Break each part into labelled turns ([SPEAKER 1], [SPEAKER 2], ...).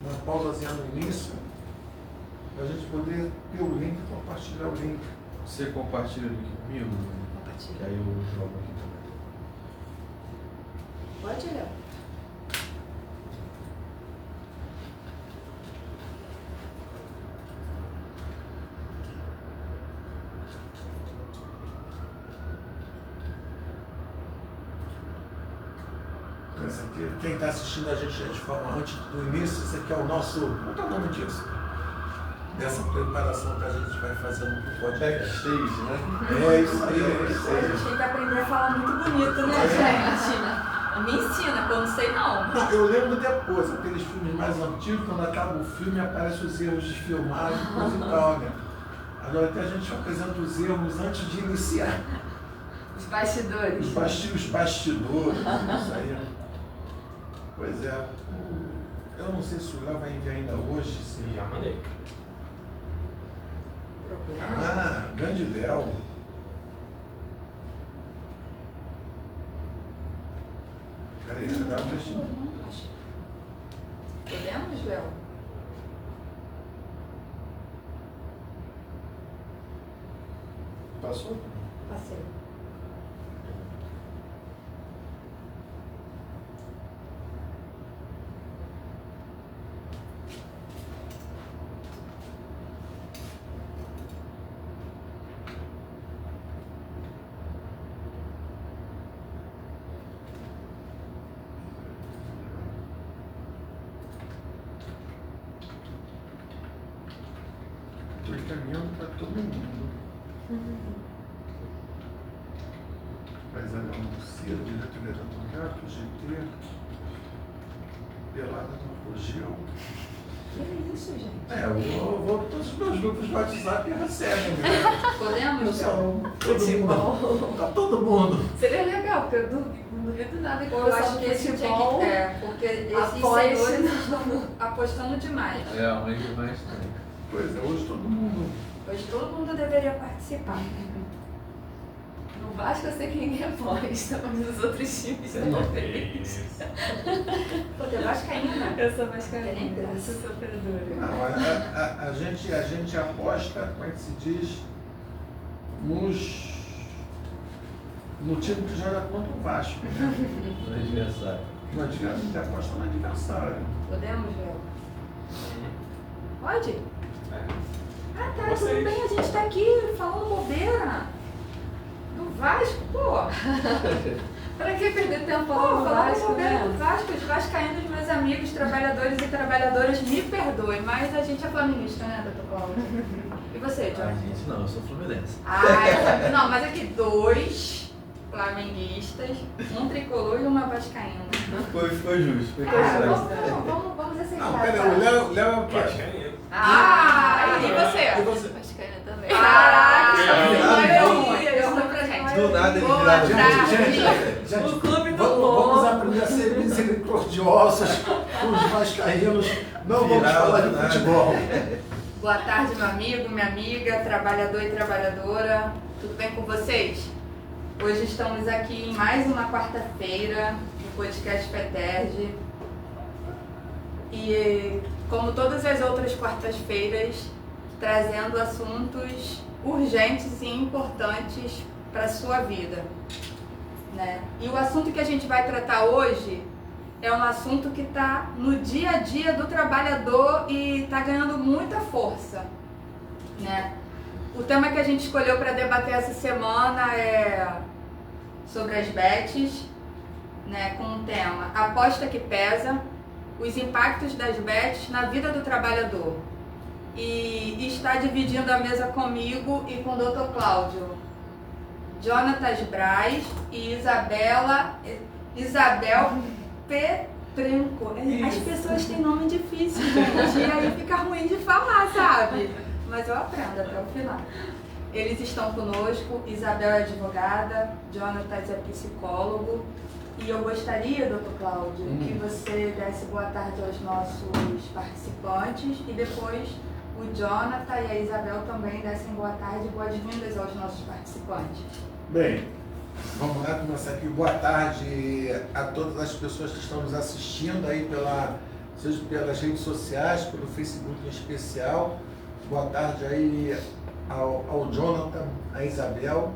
[SPEAKER 1] uma pausazinha no início, para a gente poder ter o link e compartilhar o link.
[SPEAKER 2] Você compartilha o link comigo?
[SPEAKER 3] Compartilha.
[SPEAKER 2] Que aí eu jogo aqui também.
[SPEAKER 3] Pode, Léo?
[SPEAKER 1] Esse aqui, quem está assistindo a gente de forma antes do início, esse aqui é o nosso. Qual é o nome disso? Dessa preparação que a gente vai fazendo para o podcast.
[SPEAKER 2] Backstage, né?
[SPEAKER 1] É isso aí, é isso
[SPEAKER 3] A
[SPEAKER 1] aí.
[SPEAKER 3] gente tem que aprender a falar muito bonito, né, gente? Me ensina, que eu não sei não.
[SPEAKER 1] Não, eu lembro depois, aqueles filmes mais antigos, quando acaba o filme aparecem os erros de filmagem, coisa e tal, né? Agora até a gente apresenta os erros antes de iniciar.
[SPEAKER 3] Os bastidores.
[SPEAKER 1] Os bastidores, isso aí. Pois é. Eu não sei se o Léo vai enviar ainda hoje. Se...
[SPEAKER 4] Já mandei.
[SPEAKER 1] Ah, grande Léo. Peraí, você dá um
[SPEAKER 3] Podemos, Léo?
[SPEAKER 2] Passou?
[SPEAKER 3] Passei.
[SPEAKER 1] Estou encaminhando para todo mundo. Mas a Lucia, diretoria da Tocato, GT, Pelada do Rogel.
[SPEAKER 3] Que isso, gente?
[SPEAKER 1] Eu vou todos os meus grupos de WhatsApp e recebem, né?
[SPEAKER 3] Podemos, Léo?
[SPEAKER 1] Pessoal, todo mundo. Tá todo mundo.
[SPEAKER 3] Seria legal, porque eu não duvido nada que o
[SPEAKER 5] Eu
[SPEAKER 3] pessoal
[SPEAKER 5] acho
[SPEAKER 3] do
[SPEAKER 5] que esse tinha
[SPEAKER 3] futebol
[SPEAKER 5] que.
[SPEAKER 3] porque esses
[SPEAKER 5] apoia
[SPEAKER 3] senhores
[SPEAKER 5] esse-
[SPEAKER 3] estão apostando demais.
[SPEAKER 2] É, amanhã demais também.
[SPEAKER 1] Pois é, hoje todo mundo.
[SPEAKER 3] Hoje todo mundo deveria participar.
[SPEAKER 5] No Vasco eu sei que ninguém aposta, mas os outros times não tem.
[SPEAKER 3] Pô, tem vascaína.
[SPEAKER 5] Eu sou
[SPEAKER 3] Tem nem
[SPEAKER 5] vascaína, eu
[SPEAKER 3] graça.
[SPEAKER 5] sou sofredora.
[SPEAKER 1] Não, a gente aposta, como é que se diz, no time que joga contra o Vasco. Né?
[SPEAKER 2] No aniversário.
[SPEAKER 1] A gente aposta no adversário.
[SPEAKER 3] Podemos, Léo? Pode? Ah, tá,
[SPEAKER 4] Vocês.
[SPEAKER 3] tudo bem, a gente tá aqui falando bobeira. Do Vasco, pô.
[SPEAKER 5] Pra que perder tempo
[SPEAKER 3] Pô,
[SPEAKER 5] falando do
[SPEAKER 3] falando
[SPEAKER 5] Vasco,
[SPEAKER 3] bobeira do
[SPEAKER 5] né?
[SPEAKER 3] Vasco, os vascaínos, meus amigos, trabalhadores e trabalhadoras, me perdoem, mas a gente é flamenguista, né, Dr. Paulo? E você,
[SPEAKER 2] A
[SPEAKER 3] John?
[SPEAKER 2] gente não, eu sou fluminense.
[SPEAKER 3] Ah, não, mas aqui 2 flamenguistas, um tricolor e uma vascaína.
[SPEAKER 2] Foi justo, foi
[SPEAKER 3] Vamos aceitar.
[SPEAKER 1] Não, pera,
[SPEAKER 3] tá?
[SPEAKER 1] o Léo é o quê?
[SPEAKER 4] Vascaíno.
[SPEAKER 3] Ah, e
[SPEAKER 1] E
[SPEAKER 3] você?
[SPEAKER 1] você?
[SPEAKER 5] Vascaína também.
[SPEAKER 3] Caraca,
[SPEAKER 2] Ah,
[SPEAKER 3] deu ruim pra gente.
[SPEAKER 2] Do nada ele
[SPEAKER 3] Boa
[SPEAKER 2] virava.
[SPEAKER 3] tarde.
[SPEAKER 5] O clube do
[SPEAKER 1] Vamos
[SPEAKER 5] povo.
[SPEAKER 1] aprender a ser misericordiosos com os vascaínos. Não vamos
[SPEAKER 2] Virava
[SPEAKER 1] falar
[SPEAKER 2] do
[SPEAKER 1] de
[SPEAKER 2] nada.
[SPEAKER 1] futebol.
[SPEAKER 3] Boa tarde, meu amigo, minha amiga, trabalhador e trabalhadora. Tudo bem com vocês? Hoje estamos aqui em mais uma quarta-feira do podcast FETERG. E como todas as outras quartas-feiras, trazendo assuntos urgentes e importantes para a sua vida, né? E o assunto que a gente vai tratar hoje é um assunto que está no dia a dia do trabalhador e está ganhando muita força, né? O tema que a gente escolheu para debater essa semana é sobre as bets, né? Com o tema Aposta que Pesa, os impactos das bets na vida do trabalhador. E está dividindo a mesa comigo e com o Dr. Cláudio, Jonatas Braz e Isabel Petrenco. As pessoas têm nome difícil, gente, e aí fica ruim de falar, sabe? Mas eu aprendo até o final. Eles estão conosco, Isabel é advogada, Jonatas é psicólogo. E eu gostaria, Dr. Cláudio, que você desse boa tarde aos nossos participantes e depois o Jonathan e a Isabel também dessem boa tarde e boas-vindas aos nossos participantes.
[SPEAKER 1] Bem, vamos lá começar aqui. Boa tarde a todas as pessoas que estão nos assistindo aí seja pelas redes sociais, pelo Facebook em especial. Boa tarde aí ao Jonathan, a Isabel,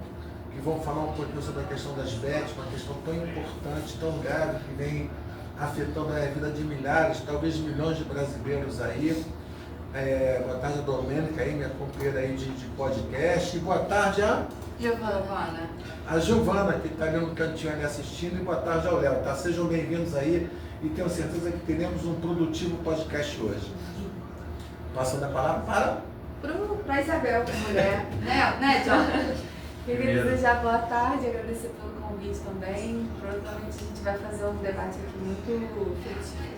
[SPEAKER 1] que vão falar um pouquinho sobre a questão das bets, uma questão tão importante, tão grave, que vem afetando a vida de milhares, talvez milhões de brasileiros aí. Boa tarde a Domênica aí, minha companheira aí de podcast. E boa tarde a Giovana, que está ali no cantinho ali assistindo. E boa tarde ao Léo, tá? Sejam bem-vindos aí e tenho certeza que teremos um produtivo podcast hoje. Passando a palavra
[SPEAKER 3] para Isabel, que mulher, né, John?
[SPEAKER 5] Eu queria desejar boa tarde, agradecer pelo convite também. Provavelmente a gente vai fazer um debate aqui muito frutífero.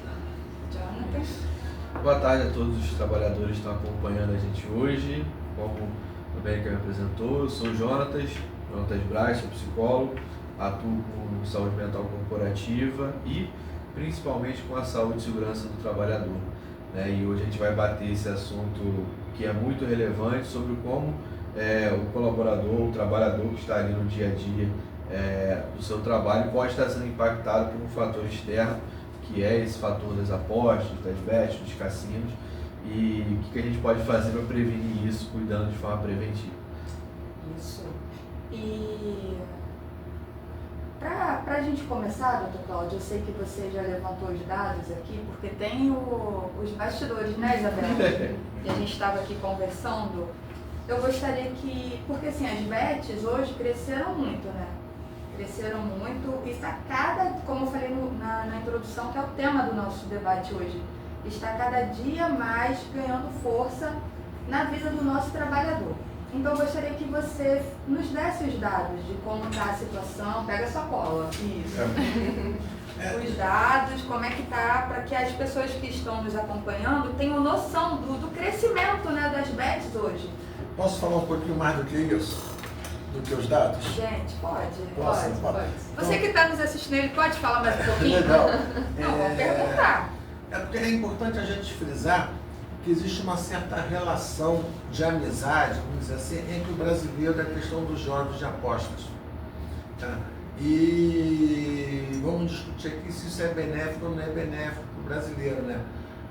[SPEAKER 3] Jonathan.
[SPEAKER 2] Boa tarde a todos os trabalhadores que estão acompanhando a gente hoje. Como a América me apresentou, eu sou o Jonatas Braz, sou psicólogo, atuo com saúde mental corporativa e principalmente com a saúde e segurança do trabalhador. E hoje a gente vai bater esse assunto que é muito relevante sobre como o colaborador, o trabalhador que está ali no dia a dia do seu trabalho pode estar sendo impactado por um fator externo, que é esse fator das apostas, das bets, dos cassinos, e o que a gente pode fazer para prevenir isso, cuidando de forma preventiva.
[SPEAKER 3] Isso. E para a gente começar, doutor Cláudio, eu sei que você já levantou os dados aqui, porque tem os bastidores, né, Isabel? E a gente estava aqui conversando. Eu gostaria que, porque assim, as bets hoje cresceram muito, né? Cresceram muito e está como eu falei na introdução, que é o tema do nosso debate hoje, está cada dia mais ganhando força na vida do nosso trabalhador. Então eu gostaria que você nos desse os dados de como está a situação, pega a sua cola, isso. Os dados, como é que está, para que as pessoas que estão nos acompanhando tenham noção do crescimento, né, das bets hoje.
[SPEAKER 1] Posso falar um pouquinho mais do que isso? Do que os dados?
[SPEAKER 3] Gente, pode.
[SPEAKER 1] Pode.
[SPEAKER 3] Você que está nos assistindo, ele pode falar mais um pouquinho?
[SPEAKER 1] Legal.
[SPEAKER 3] Não, vou perguntar.
[SPEAKER 1] É porque é importante a gente frisar que existe uma certa relação de amizade, vamos dizer assim, entre o brasileiro e a questão dos jogos de apostas. Tá? E vamos discutir aqui se isso é benéfico ou não é benéfico para o brasileiro, né?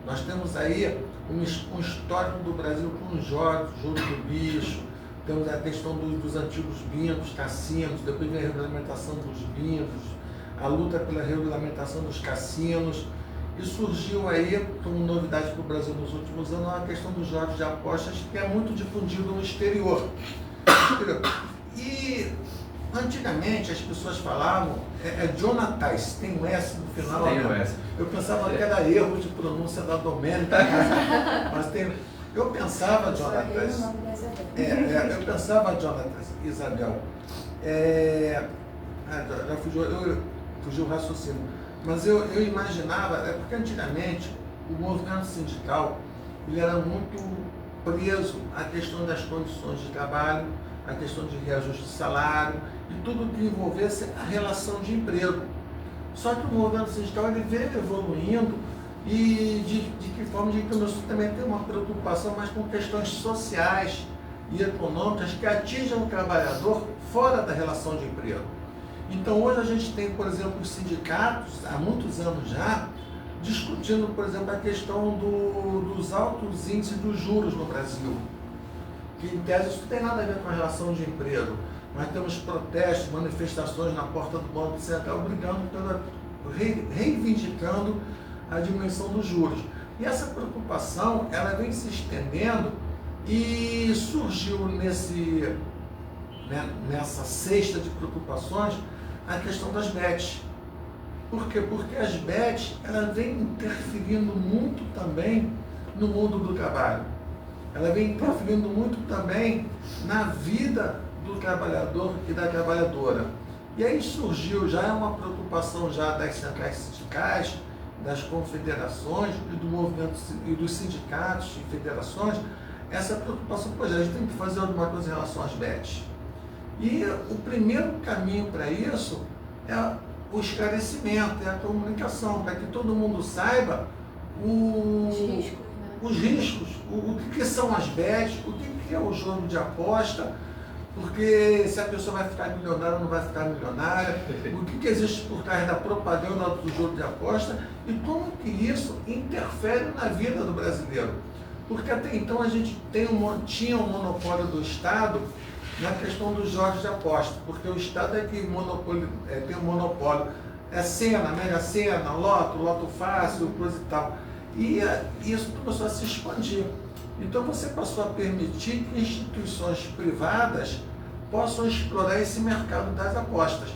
[SPEAKER 1] Nós temos aí um histórico do Brasil com os jogos, jogo do bicho, temos a questão dos antigos bindos, cassinos, depois vem a regulamentação dos bindos, a luta pela regulamentação dos cassinos, e surgiu aí, como novidade para o Brasil nos últimos anos, a questão dos jogos de apostas, que é muito difundido no exterior. E antigamente as pessoas falavam, Jonatas, tem um S no final.
[SPEAKER 2] Tem um S.
[SPEAKER 1] Eu pensava que era erro de pronúncia da Domênica, mas tem. Eu pensava, Jonatas. Eu pensava, Jonatas, Isabel. Já fugiu o raciocínio. Mas eu imaginava, porque antigamente o movimento sindical ele era muito preso à questão das condições de trabalho, à questão de reajuste de salário e tudo que envolvesse a relação de emprego. Só que o movimento sindical ele veio evoluindo e de que forma de que começou também a ter uma preocupação mais com questões sociais e econômicas que atinjam o trabalhador fora da relação de emprego. Então hoje a gente tem, por exemplo, os sindicatos, há muitos anos já, discutindo, por exemplo, a questão dos altos índices dos juros no Brasil. Que em tese isso não tem nada a ver com a relação de emprego. Nós temos protestos, manifestações na porta do Banco Central reivindicando a diminuição dos juros. E essa preocupação, ela vem se estendendo e surgiu nessa cesta de preocupações a questão das bets. Por quê? Porque as bets, elas vêm interferindo muito também no mundo do trabalho. Ela vem interferindo muito também na vida do trabalhador e da trabalhadora. E aí surgiu já uma preocupação já das centrais sindicais, das confederações e do movimento e dos sindicatos e federações, essa preocupação, pois a gente tem que fazer alguma coisa em relação às bets. E o primeiro caminho para isso é o esclarecimento, é a comunicação, para que todo mundo saiba os riscos, o que são as bets, o que é o jogo de aposta, porque se a pessoa vai ficar milionária ou não vai ficar milionária, o que existe por trás da propaganda do jogo de aposta e como que isso interfere na vida do brasileiro. Porque até então a gente tinha um monopólio do Estado na questão dos jogos de aposta, porque o Estado é que tem um monopólio. É Sena, Mega Sena, Loto Fácil, coisa e tal. E isso começou a se expandir. Então você passou a permitir que instituições privadas possam explorar esse mercado das apostas.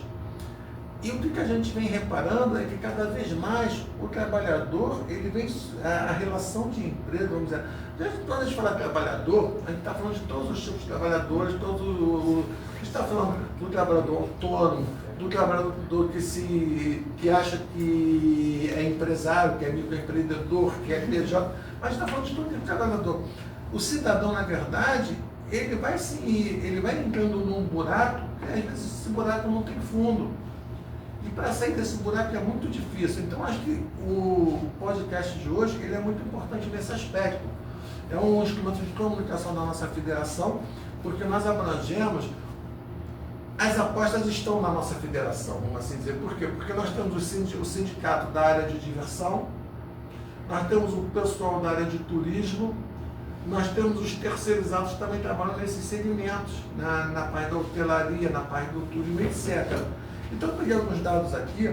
[SPEAKER 1] E o que a gente vem reparando é que cada vez mais o trabalhador, ele vem, a relação de emprego, vamos dizer, quando a gente fala trabalhador, a gente está falando de todos os tipos de trabalhadores, a gente está falando do trabalhador autônomo, do trabalhador que acha que é empresário, que é microempreendedor, que é PJ, mas a gente está falando de todo tipo de trabalhador. O cidadão, na verdade, ele vai entrando num buraco, que às vezes esse buraco não tem fundo. E para sair desse buraco é muito difícil. Então acho que o podcast de hoje ele é muito importante nesse aspecto. É um instrumento de comunicação da nossa federação, porque nós abrangemos, as apostas estão na nossa federação, vamos assim dizer. Por quê? Porque nós temos o sindicato da área de diversão, nós temos o pessoal da área de turismo, nós temos os terceirizados que também trabalham nesses segmentos, na parte da hotelaria, na parte do turismo, etc. Então, eu peguei alguns dados aqui,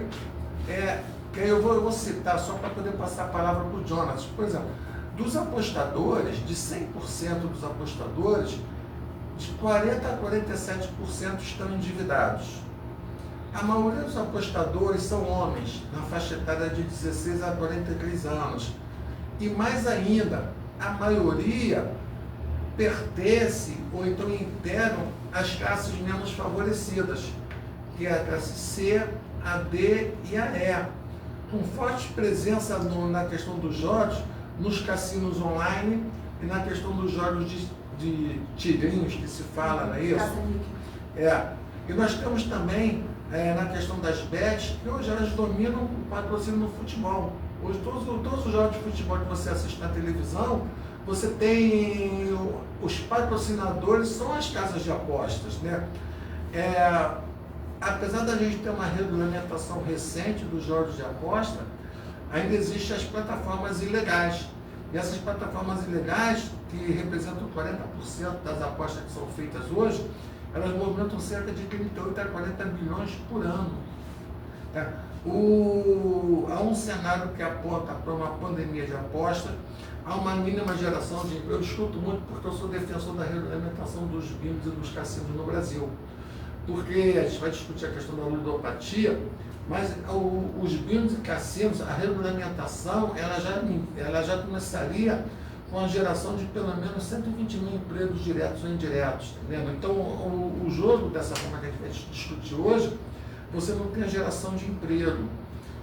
[SPEAKER 1] que eu vou citar só para poder passar a palavra para o Jonas. Por exemplo, dos apostadores, de 100% dos apostadores, de 40% a 47% estão endividados. A maioria dos apostadores são homens, na faixa etária de 16 a 43 anos. E mais ainda, a maioria pertence ou então integram as classes menos favorecidas, que é a classe C, a D e a E, com forte presença na questão dos jogos, nos cassinos online e na questão dos jogos de tigrinhos, que se fala, não é isso? E nós temos também, na questão das bets, que hoje elas dominam o patrocínio no futebol. Hoje todos os jogos de futebol que você assiste na televisão, você tem os patrocinadores, são as casas de apostas, né? Apesar da gente ter uma regulamentação recente dos jogos de aposta, ainda existem as plataformas ilegais. E essas plataformas ilegais, que representam 40% das apostas que são feitas hoje, elas movimentam cerca de 38 a 40 bilhões por ano. Tá? Há um cenário que aponta para uma pandemia de aposta, há uma mínima geração de emprego. Eu escuto muito porque eu sou defensor da regulamentação dos bingos e dos cassinos no Brasil. Porque a gente vai discutir a questão da ludopatia, mas os bingos e cassinos, a regulamentação, ela já começaria com a geração de pelo menos 120 mil empregos diretos ou indiretos, tá vendo? Então, o jogo, dessa forma que a gente vai discutir hoje, você não tem a geração de emprego.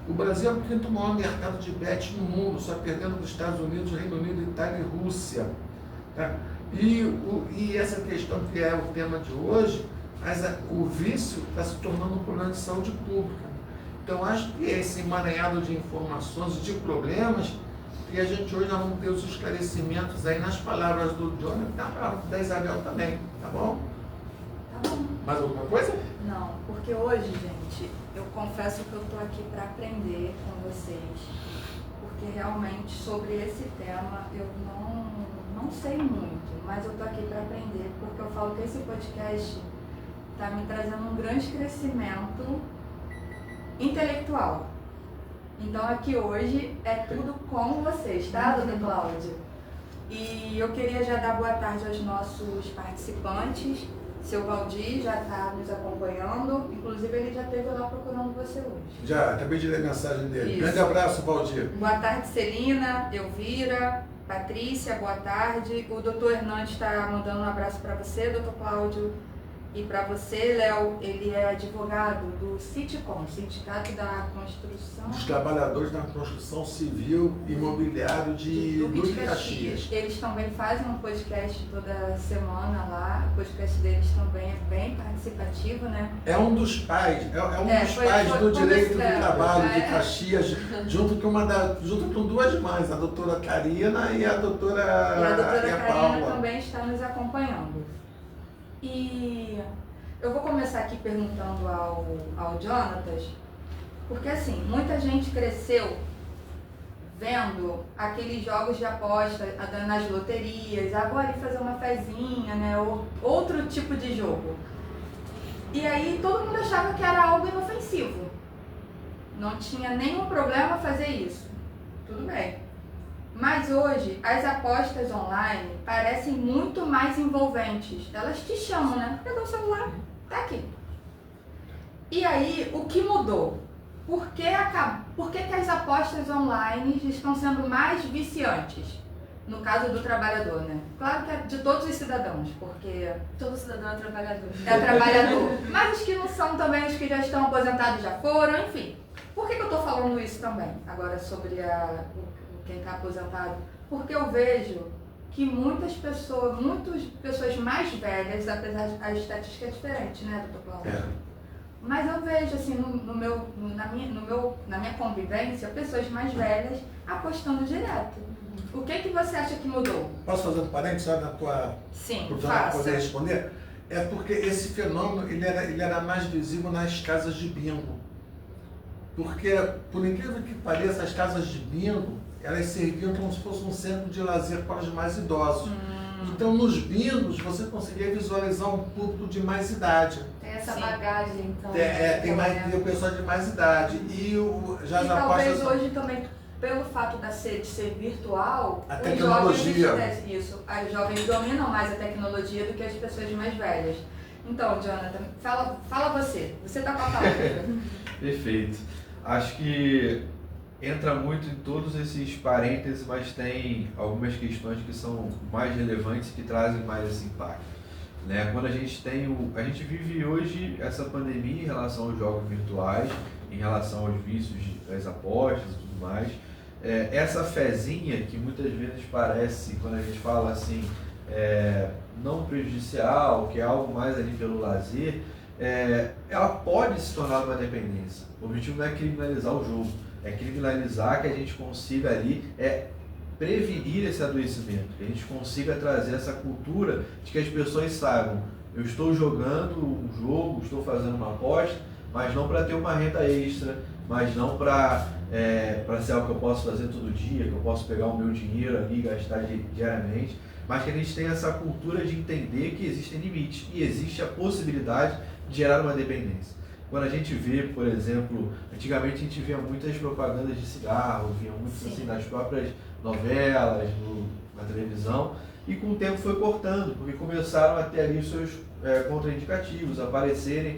[SPEAKER 1] O Brasil é o quinto maior mercado de bet no mundo, só perdendo dos Estados Unidos, Reino Unido, Itália e Rússia. Tá? E essa questão que é o tema de hoje, o vício está se tornando um problema de saúde pública. Então, acho que esse emaranhado de informações, de problemas, e a gente hoje não tem os esclarecimentos aí nas palavras do Jonas e na palavra da Isabel também, tá bom?
[SPEAKER 3] Tá bom.
[SPEAKER 1] Mais alguma coisa?
[SPEAKER 3] Não, porque hoje, gente, eu confesso que eu estou aqui para aprender com vocês, porque realmente sobre esse tema eu não sei muito, mas eu estou aqui para aprender, porque eu falo que esse podcast está me trazendo um grande crescimento intelectual. Então aqui hoje é tudo com vocês, tá, doutor Cláudio? E eu queria já dar boa tarde aos nossos participantes. Seu Valdir já está nos acompanhando, inclusive ele já esteve lá procurando você hoje. Já,
[SPEAKER 1] acabei de ler a mensagem dele.
[SPEAKER 3] Isso.
[SPEAKER 1] Grande abraço, Valdir.
[SPEAKER 3] Boa tarde, Celina, Elvira, Patrícia, boa tarde. O doutor Hernandes está mandando um abraço para você, doutor Cláudio. E para você, Léo, ele é advogado do Citicom, Sindicato da Construção...
[SPEAKER 1] Dos Trabalhadores da Construção Civil e Imobiliário de Duque de Caxias.
[SPEAKER 3] Eles também fazem um podcast toda semana lá, o podcast deles também é bem participativo, né?
[SPEAKER 1] É um dos pais, dos pais do direito do trabalho de Caxias, junto com duas mães, a doutora Karina e a doutora
[SPEAKER 3] Karina
[SPEAKER 1] Paula.
[SPEAKER 3] também está nos acompanhando. E eu vou começar aqui perguntando ao Jonatas, porque assim, muita gente cresceu vendo aqueles jogos de aposta nas loterias, agora fazer uma fezinha, né, ou outro tipo de jogo. E aí todo mundo achava que era algo inofensivo. Não tinha nenhum problema fazer isso. Tudo bem. Mas hoje as apostas online parecem muito mais envolventes. Elas te chamam, né? Pegou o celular, tá aqui. E aí, o que mudou? Por que que as apostas online estão sendo mais viciantes? No caso do trabalhador, né? Claro que é de todos os cidadãos, porque
[SPEAKER 5] Todo cidadão é trabalhador.
[SPEAKER 3] é trabalhador. Mas os que não são também, os que já estão aposentados já foram, enfim. Por que eu tô falando isso também? Agora sobre quem está aposentado? Porque eu vejo que muitas pessoas mais velhas, apesar de a estatística é diferente, né, doutor Cláudio? Mas eu vejo, assim, na minha convivência, pessoas mais velhas apostando direto. O que você acha que mudou?
[SPEAKER 1] Posso fazer um parênteses só na tua...
[SPEAKER 3] Sim,
[SPEAKER 1] para
[SPEAKER 3] faça.
[SPEAKER 1] poder responder? É porque esse fenômeno ele era mais visível nas casas de bingo. Porque, por incrível que pareça, as casas de bingo, elas serviam como se fosse um centro de lazer para os mais idosos. Então, nos bingos, você conseguia visualizar um público de mais idade.
[SPEAKER 5] Tem essa
[SPEAKER 3] Sim.
[SPEAKER 5] bagagem, então.
[SPEAKER 1] Tem o pessoal de mais idade. E já
[SPEAKER 3] E
[SPEAKER 1] as
[SPEAKER 3] talvez
[SPEAKER 1] apostas...
[SPEAKER 3] hoje também, pelo fato de ser virtual,
[SPEAKER 1] A
[SPEAKER 3] os
[SPEAKER 1] tecnologia.
[SPEAKER 3] jovens esquecem isso. Os jovens dominam mais a tecnologia do que as pessoas mais velhas. Então, Jonathan, fala você. Você está com a palavra.
[SPEAKER 2] Perfeito. Acho que entra muito em todos esses parênteses, mas tem algumas questões que são mais relevantes e que trazem mais esse impacto. Né? Quando a gente vive hoje essa pandemia em relação aos jogos virtuais, em relação aos vícios das apostas e tudo mais, essa fezinha que muitas vezes parece, quando a gente fala assim, não prejudicial, que é algo mais ali pelo lazer, ela pode se tornar uma dependência. O objetivo não é criminalizar o jogo, é criminalizar que a gente consiga ali prevenir esse adoecimento, que a gente consiga trazer essa cultura de que as pessoas saibam, eu estou jogando um jogo, estou fazendo uma aposta, mas não para ter uma renda extra, mas não para ser algo que eu posso fazer todo dia, que eu posso pegar o meu dinheiro ali e gastar diariamente, mas que a gente tenha essa cultura de entender que existem limites e existe a possibilidade de gerar uma dependência. Quando a gente vê, por exemplo, antigamente a gente via muitas propagandas de cigarro, via muito assim, nas próprias novelas, na televisão, e com o tempo foi cortando, porque começaram a ter ali os seus contraindicativos, aparecerem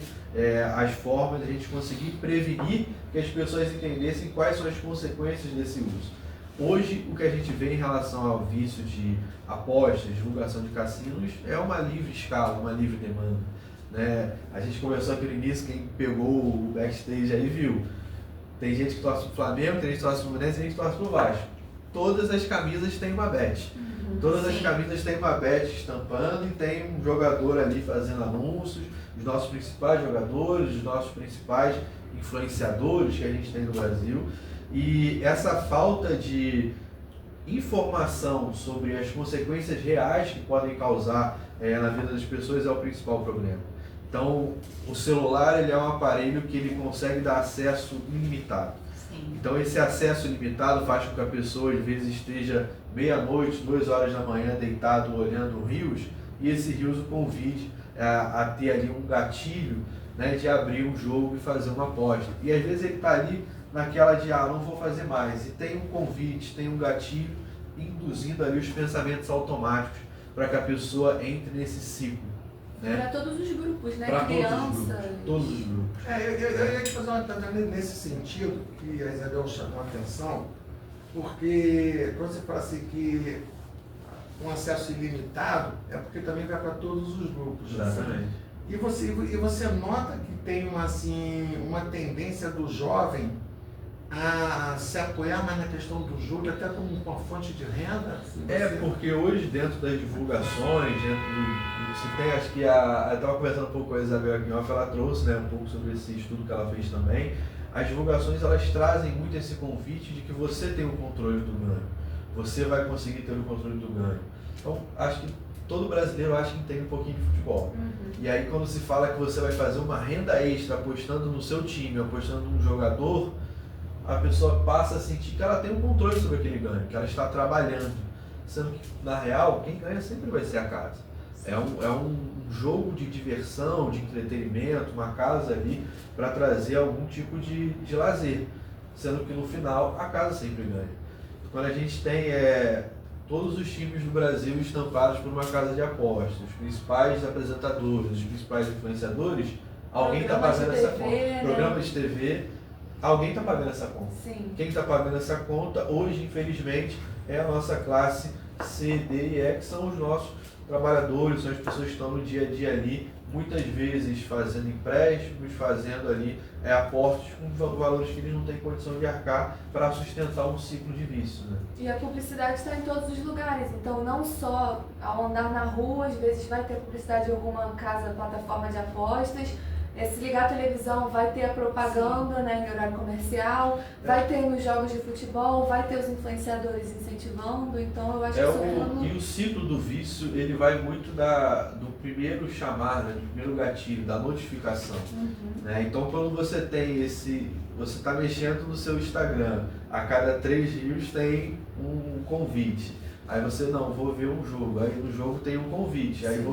[SPEAKER 2] as formas de a gente conseguir prevenir que as pessoas entendessem quais são as consequências desse uso. Hoje, o que a gente vê em relação ao vício de apostas, divulgação de cassinos, é uma livre escala, uma livre demanda. Né? A gente começou aqui no início, quem pegou o backstage aí viu. Tem gente que torce pro Flamengo, tem gente que torce pro Fluminense, tem gente que torce pro Vasco. Todas as camisas têm uma bet. Todas as camisas têm uma bet estampando e tem um jogador ali fazendo anúncios, os nossos principais jogadores, os nossos principais influenciadores que a gente tem no Brasil. E essa falta de informação sobre as consequências reais que podem causar na vida das pessoas é o principal problema. Então, o celular ele é um aparelho que ele consegue dar acesso ilimitado.
[SPEAKER 3] Sim.
[SPEAKER 2] Então, esse acesso ilimitado faz com que a pessoa, às vezes, esteja meia-noite, 2 horas da manhã, deitado, olhando rios, e esse rios o convide a ter ali um gatilho, né, de abrir um jogo e fazer uma aposta. E, às vezes, ele está ali naquela de, não vou fazer mais. E tem um convite, tem um gatilho, induzindo ali os pensamentos automáticos para que a pessoa entre nesse ciclo. Né?
[SPEAKER 5] Para todos os grupos, né?
[SPEAKER 2] Para
[SPEAKER 5] Crianças.
[SPEAKER 2] todos os grupos.
[SPEAKER 1] Eu ia te fazer uma pergunta nesse sentido, que a Isabel chamou a atenção, porque quando você fala assim que um acesso ilimitado, é porque também vai para todos os grupos.
[SPEAKER 2] Exatamente.
[SPEAKER 1] E você nota que tem uma tendência do jovem a se apoiar mais na questão do jogo, até como uma fonte de renda?
[SPEAKER 2] Porque hoje, dentro das divulgações, se tem, acho que eu estava conversando um pouco com a Isabel aqui em off, ela trouxe, né, um pouco sobre esse estudo que ela fez também. As divulgações, elas trazem muito esse convite de que você tem o controle do ganho. Você vai conseguir ter o controle do ganho. Então, acho que todo brasileiro acha que entende um pouquinho de futebol. E aí quando se fala que você vai fazer uma renda extra apostando no seu time, apostando num jogador, a pessoa passa a sentir que ela tem um controle sobre aquele ganho, que ela está trabalhando. Sendo que, na real, quem ganha sempre vai ser a casa. É um jogo de diversão, de entretenimento, uma casa ali para trazer algum tipo de lazer. Sendo que no final, a casa sempre ganha. Quando a gente tem todos os times do Brasil estampados por uma casa de apostas, os principais apresentadores, os principais influenciadores, alguém está pagando essa conta.
[SPEAKER 5] Né?
[SPEAKER 2] Programa de TV, alguém está pagando essa conta.
[SPEAKER 5] Sim.
[SPEAKER 2] Quem está pagando essa conta, hoje, infelizmente, é a nossa classe C, D e E, que são os nossos trabalhadores, são as pessoas que estão no dia a dia ali, muitas vezes fazendo empréstimos, fazendo ali aportes com valores que eles não têm condição de arcar para sustentar um ciclo de vício, né?
[SPEAKER 5] E a publicidade está em todos os lugares, então não só ao andar na rua, às vezes vai ter publicidade em alguma casa, plataforma de apostas, se ligar a televisão vai ter a propaganda, né, em horário comercial, vai ter nos jogos de futebol, vai ter os influenciadores incentivando, então eu acho que
[SPEAKER 2] E o ciclo do vício, ele vai muito do primeiro chamar, né, do primeiro gatilho, da notificação. Né? Então quando você tem você está mexendo no seu Instagram, a cada 3 dias tem um convite. Aí você, vou ver um jogo, aí no jogo tem um convite. Aí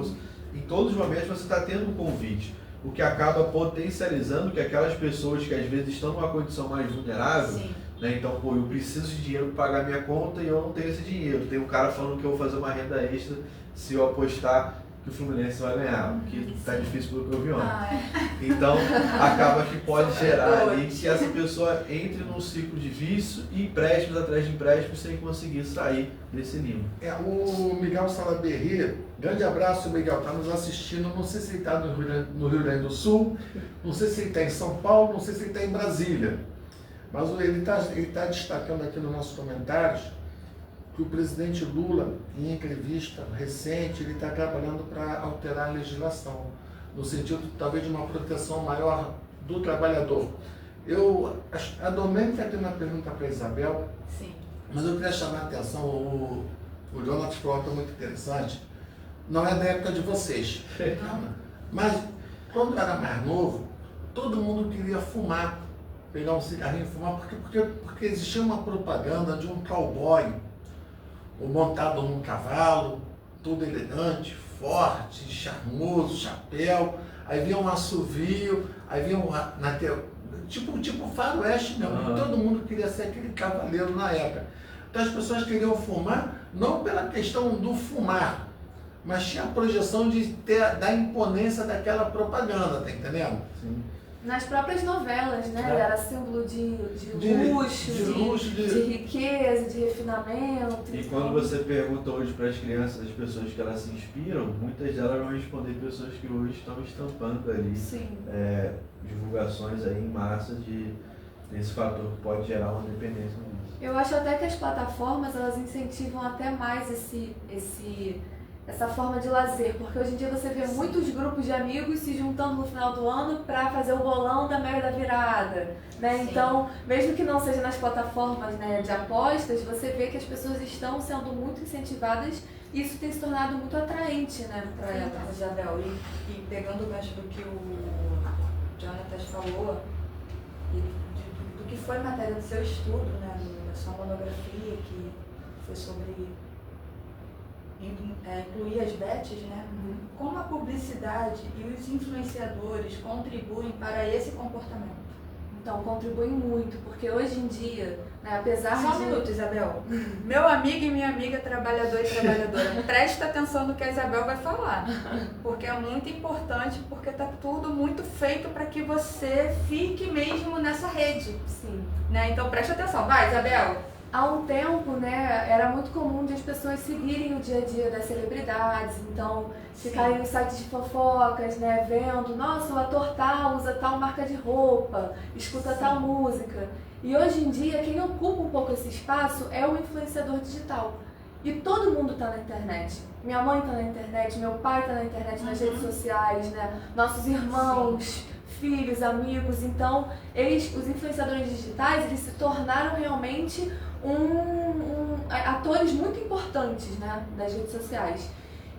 [SPEAKER 2] em todos os momentos você está tendo um convite. O que acaba potencializando que aquelas pessoas que às vezes estão numa condição mais vulnerável, né? Então, eu preciso de dinheiro para pagar minha conta e eu não tenho esse dinheiro. Tem um cara falando que eu vou fazer uma renda extra se eu apostar que o Fluminense vai ganhar, porque tá difícil pelo que eu vi ontem. Então, acaba que pode gerar ali que essa pessoa entre num ciclo de vício e empréstimos atrás de empréstimos sem conseguir sair desse limbo.
[SPEAKER 1] O Miguel Salaberry, grande abraço, Miguel, está nos assistindo, não sei se ele está no Rio Grande do Sul, não sei se ele está em São Paulo, não sei se ele está em Brasília, mas ele tá destacando aqui nos nossos comentários que o presidente Lula, em entrevista recente, ele está trabalhando para alterar a legislação, no sentido talvez de uma proteção maior do trabalhador. A Domênica tem uma pergunta para a Isabel, mas eu queria chamar a atenção, o Jonathan falou algo muito interessante, não é da época de vocês, mas quando eu era mais novo, todo mundo queria fumar, pegar um cigarrinho e fumar, porque existia uma propaganda de um cowboy, montado num cavalo, todo elegante, forte, charmoso, chapéu, aí vinha um assovio, aí vinha tipo faroeste mesmo, todo mundo queria ser aquele cavaleiro na época. Então as pessoas queriam fumar, não pela questão do fumar, mas tinha a projeção da imponência daquela propaganda, tá entendendo?
[SPEAKER 2] Sim.
[SPEAKER 5] Nas próprias novelas, né? Era símbolo de luxo, de riqueza, de refinamento.
[SPEAKER 2] E quando você pergunta hoje para as crianças, as pessoas que elas se inspiram, muitas delas vão responder pessoas que hoje estão estampando ali divulgações aí em massa desse fator que pode gerar uma dependência nisso.
[SPEAKER 5] Eu acho até que as plataformas, elas incentivam até mais essa forma de lazer, porque hoje em dia você vê muitos grupos de amigos se juntando no final do ano para fazer o bolão da Mega da Virada, né? Então, mesmo que não seja nas plataformas, né, de apostas, você vê que as pessoas estão sendo muito incentivadas e isso tem se tornado muito atraente, né, para elas.
[SPEAKER 3] Isabel, e pegando o gancho do que o Jonatas falou, e do que foi matéria do seu estudo, né, da sua monografia, que foi sobre incluir as bets, né? Como a publicidade e os influenciadores contribuem para esse comportamento?
[SPEAKER 5] Então, contribuem muito, porque hoje em dia, né, apesar
[SPEAKER 3] Só um minuto, Isabel. Meu amigo e minha amiga, trabalhador e trabalhadora, presta atenção no que a Isabel vai falar, porque é muito importante, porque está tudo muito feito para que você fique mesmo nessa rede.
[SPEAKER 5] Sim.
[SPEAKER 3] Né? Então, presta atenção. Vai, Isabel.
[SPEAKER 5] Há um tempo, né, era muito comum de as pessoas seguirem o dia a dia das celebridades, então ficarem nos sites de fofocas, né, vendo, nossa, o ator tal usa tal marca de roupa, escuta tal música. E hoje em dia, quem ocupa um pouco esse espaço é o influenciador digital. E todo mundo está na internet. Minha mãe está na internet, meu pai está na internet, nas redes sociais, né, nossos irmãos, filhos, amigos. Então, os influenciadores digitais, eles se tornaram realmente atores muito importantes, né, das redes sociais.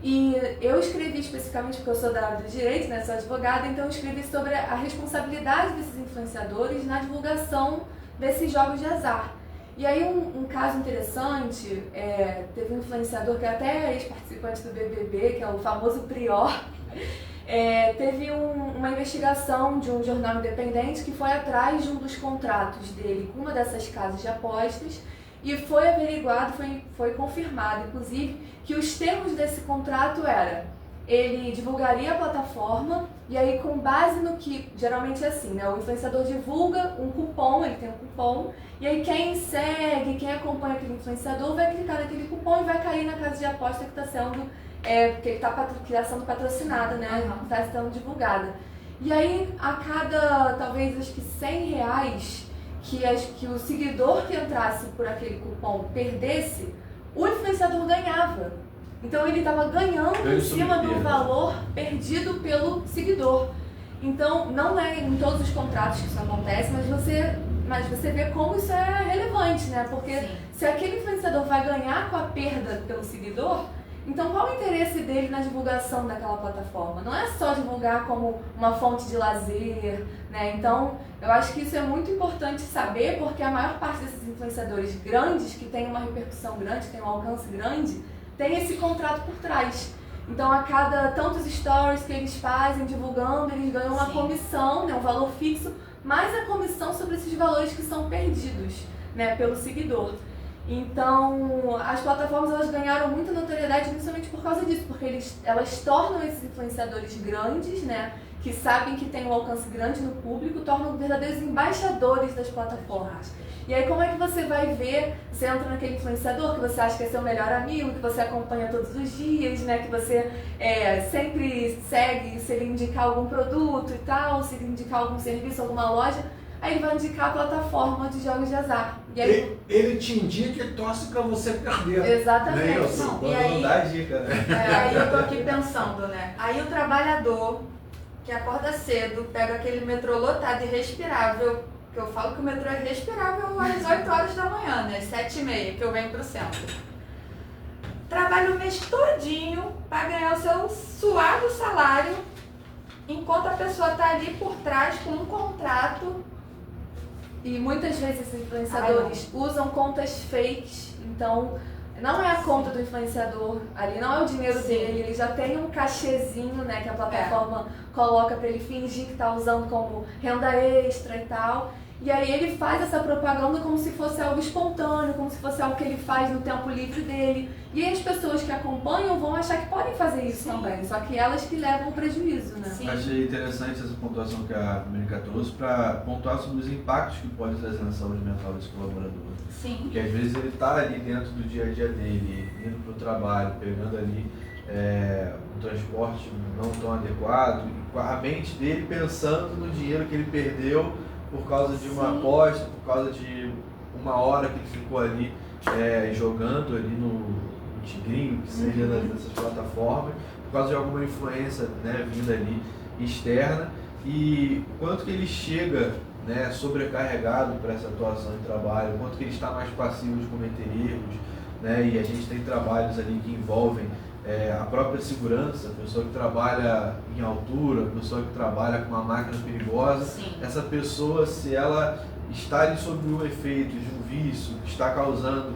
[SPEAKER 5] E eu escrevi especificamente, porque eu sou da área do direito, né, sou advogada, então eu escrevi sobre a responsabilidade desses influenciadores na divulgação desses jogos de azar. E aí um caso interessante, teve um influenciador que é até ex-participante do BBB, que é o famoso Prior, teve uma investigação de um jornal independente que foi atrás de um dos contratos dele com uma dessas casas de apostas e foi averiguado, foi confirmado, inclusive, que os termos desse contrato ele divulgaria a plataforma e aí com base no que, geralmente é assim, né, o influenciador divulga um cupom, ele tem um cupom, e aí quem segue, quem acompanha aquele influenciador vai clicar naquele cupom e vai cair na casa de aposta que está sendo, que está sendo patrocinada, né, está sendo divulgada. E aí a cada, talvez, acho que R$100 que o seguidor que entrasse por aquele cupom perdesse, o influenciador ganhava. Então ele estava ganhando em cima do valor perdido pelo seguidor. Então não é em todos os contratos que isso acontece, mas você vê como isso é relevante, né? Porque sim, se aquele influenciador vai ganhar com a perda pelo seguidor, então qual o interesse dele na divulgação daquela plataforma? Não é só divulgar como uma fonte de lazer, né? Então eu acho que isso é muito importante saber, porque a maior parte desses influenciadores grandes, que tem uma repercussão grande, que tem um alcance grande, tem esse contrato por trás. Então, a cada tantos stories que eles fazem divulgando, eles ganham uma comissão, né, um valor fixo, mais a comissão sobre esses valores que são perdidos, né, pelo seguidor. Então, as plataformas elas ganharam muita notoriedade principalmente por causa disso, porque elas tornam esses influenciadores grandes, né, que sabem que tem um alcance grande no público, tornam verdadeiros embaixadores das plataformas. E aí como é que você vai ver, você entra naquele influenciador que você acha que é seu melhor amigo, que você acompanha todos os dias, né, que você sempre segue, se ele indicar algum produto e tal, se ele indicar algum serviço, alguma loja, aí ele vai indicar a plataforma de jogos de azar. E aí,
[SPEAKER 1] ele te indica e torce pra você perder.
[SPEAKER 5] Exatamente.
[SPEAKER 3] E aí,
[SPEAKER 2] não dá dica, né?
[SPEAKER 3] Aí eu tô aqui pensando, né? Aí o trabalhador que acorda cedo, pega aquele metrô lotado e respirável, que eu falo que o metrô é respirável às 8 horas da manhã, né? Às 7h30 que eu venho pro centro. Trabalha o mês todinho para ganhar o seu suado salário, enquanto a pessoa tá ali por trás com um contrato.
[SPEAKER 5] E muitas vezes esses influenciadores usam contas fakes, então não é a conta do influenciador, ali não é o dinheiro dele, ele já tem um cachezinho, né, que a plataforma coloca para ele fingir que está usando como renda extra e tal. E aí ele faz essa propaganda como se fosse algo espontâneo, como se fosse algo que ele faz no tempo livre dele. E aí as pessoas que acompanham vão achar que podem fazer isso também, só que elas que levam o prejuízo, né?
[SPEAKER 2] Sim. Achei interessante essa pontuação que a Mônica trouxe para pontuar sobre os impactos que pode trazer na saúde mental desse colaborador.
[SPEAKER 3] Sim.
[SPEAKER 2] Porque às vezes ele está ali dentro do dia a dia dele, indo para o trabalho, pegando ali um transporte não tão adequado, e a mente dele pensando no dinheiro que ele perdeu por causa de uma aposta, por causa de uma hora que ele ficou ali jogando ali no Tigrinho, que seja nessas plataformas, por causa de alguma influência, né, vinda ali externa, e quanto que ele chega, né, sobrecarregado para essa atuação em trabalho, quanto que ele está mais passivo de cometer erros, né, e a gente tem trabalhos ali que envolvem a própria segurança, a pessoa que trabalha em altura, a pessoa que trabalha com uma máquina perigosa. Sim. Essa pessoa, se ela está ali sob o efeito de um vício que está causando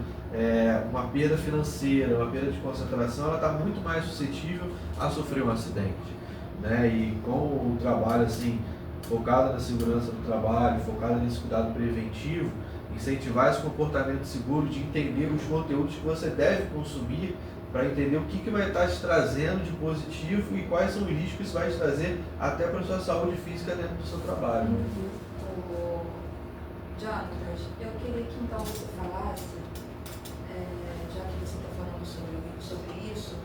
[SPEAKER 2] uma perda financeira, uma perda de concentração, ela está muito mais suscetível a sofrer um acidente, né? E com o trabalho assim, focado na segurança do trabalho, focado nesse cuidado preventivo, incentivar esse comportamento seguro de entender os conteúdos que você deve consumir, para entender o que vai estar te trazendo de positivo e quais são os riscos que isso vai te trazer até para a sua saúde física dentro do seu trabalho.
[SPEAKER 3] Jonas, eu queria que então você falasse, já que você está falando sobre isso,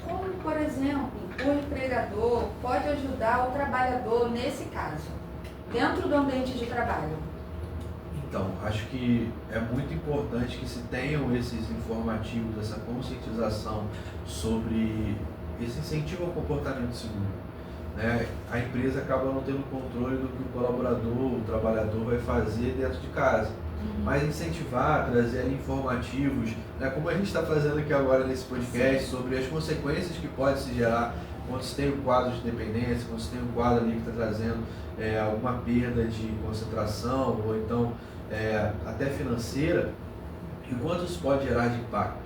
[SPEAKER 3] como, por exemplo, o empregador pode ajudar o trabalhador nesse caso, dentro do ambiente de trabalho?
[SPEAKER 2] Então, acho que é muito importante que se tenham esses informativos, essa conscientização sobre esse incentivo ao comportamento seguro, né? A empresa acaba não tendo controle do que o colaborador, o trabalhador vai fazer dentro de casa. mas incentivar, trazer ali informativos, né, como a gente está fazendo aqui agora nesse podcast, sobre as consequências que pode se gerar quando se tem um quadro de dependência, quando se tem um quadro ali que está trazendo alguma perda de concentração ou então até financeira, e quanto isso pode gerar de impacto.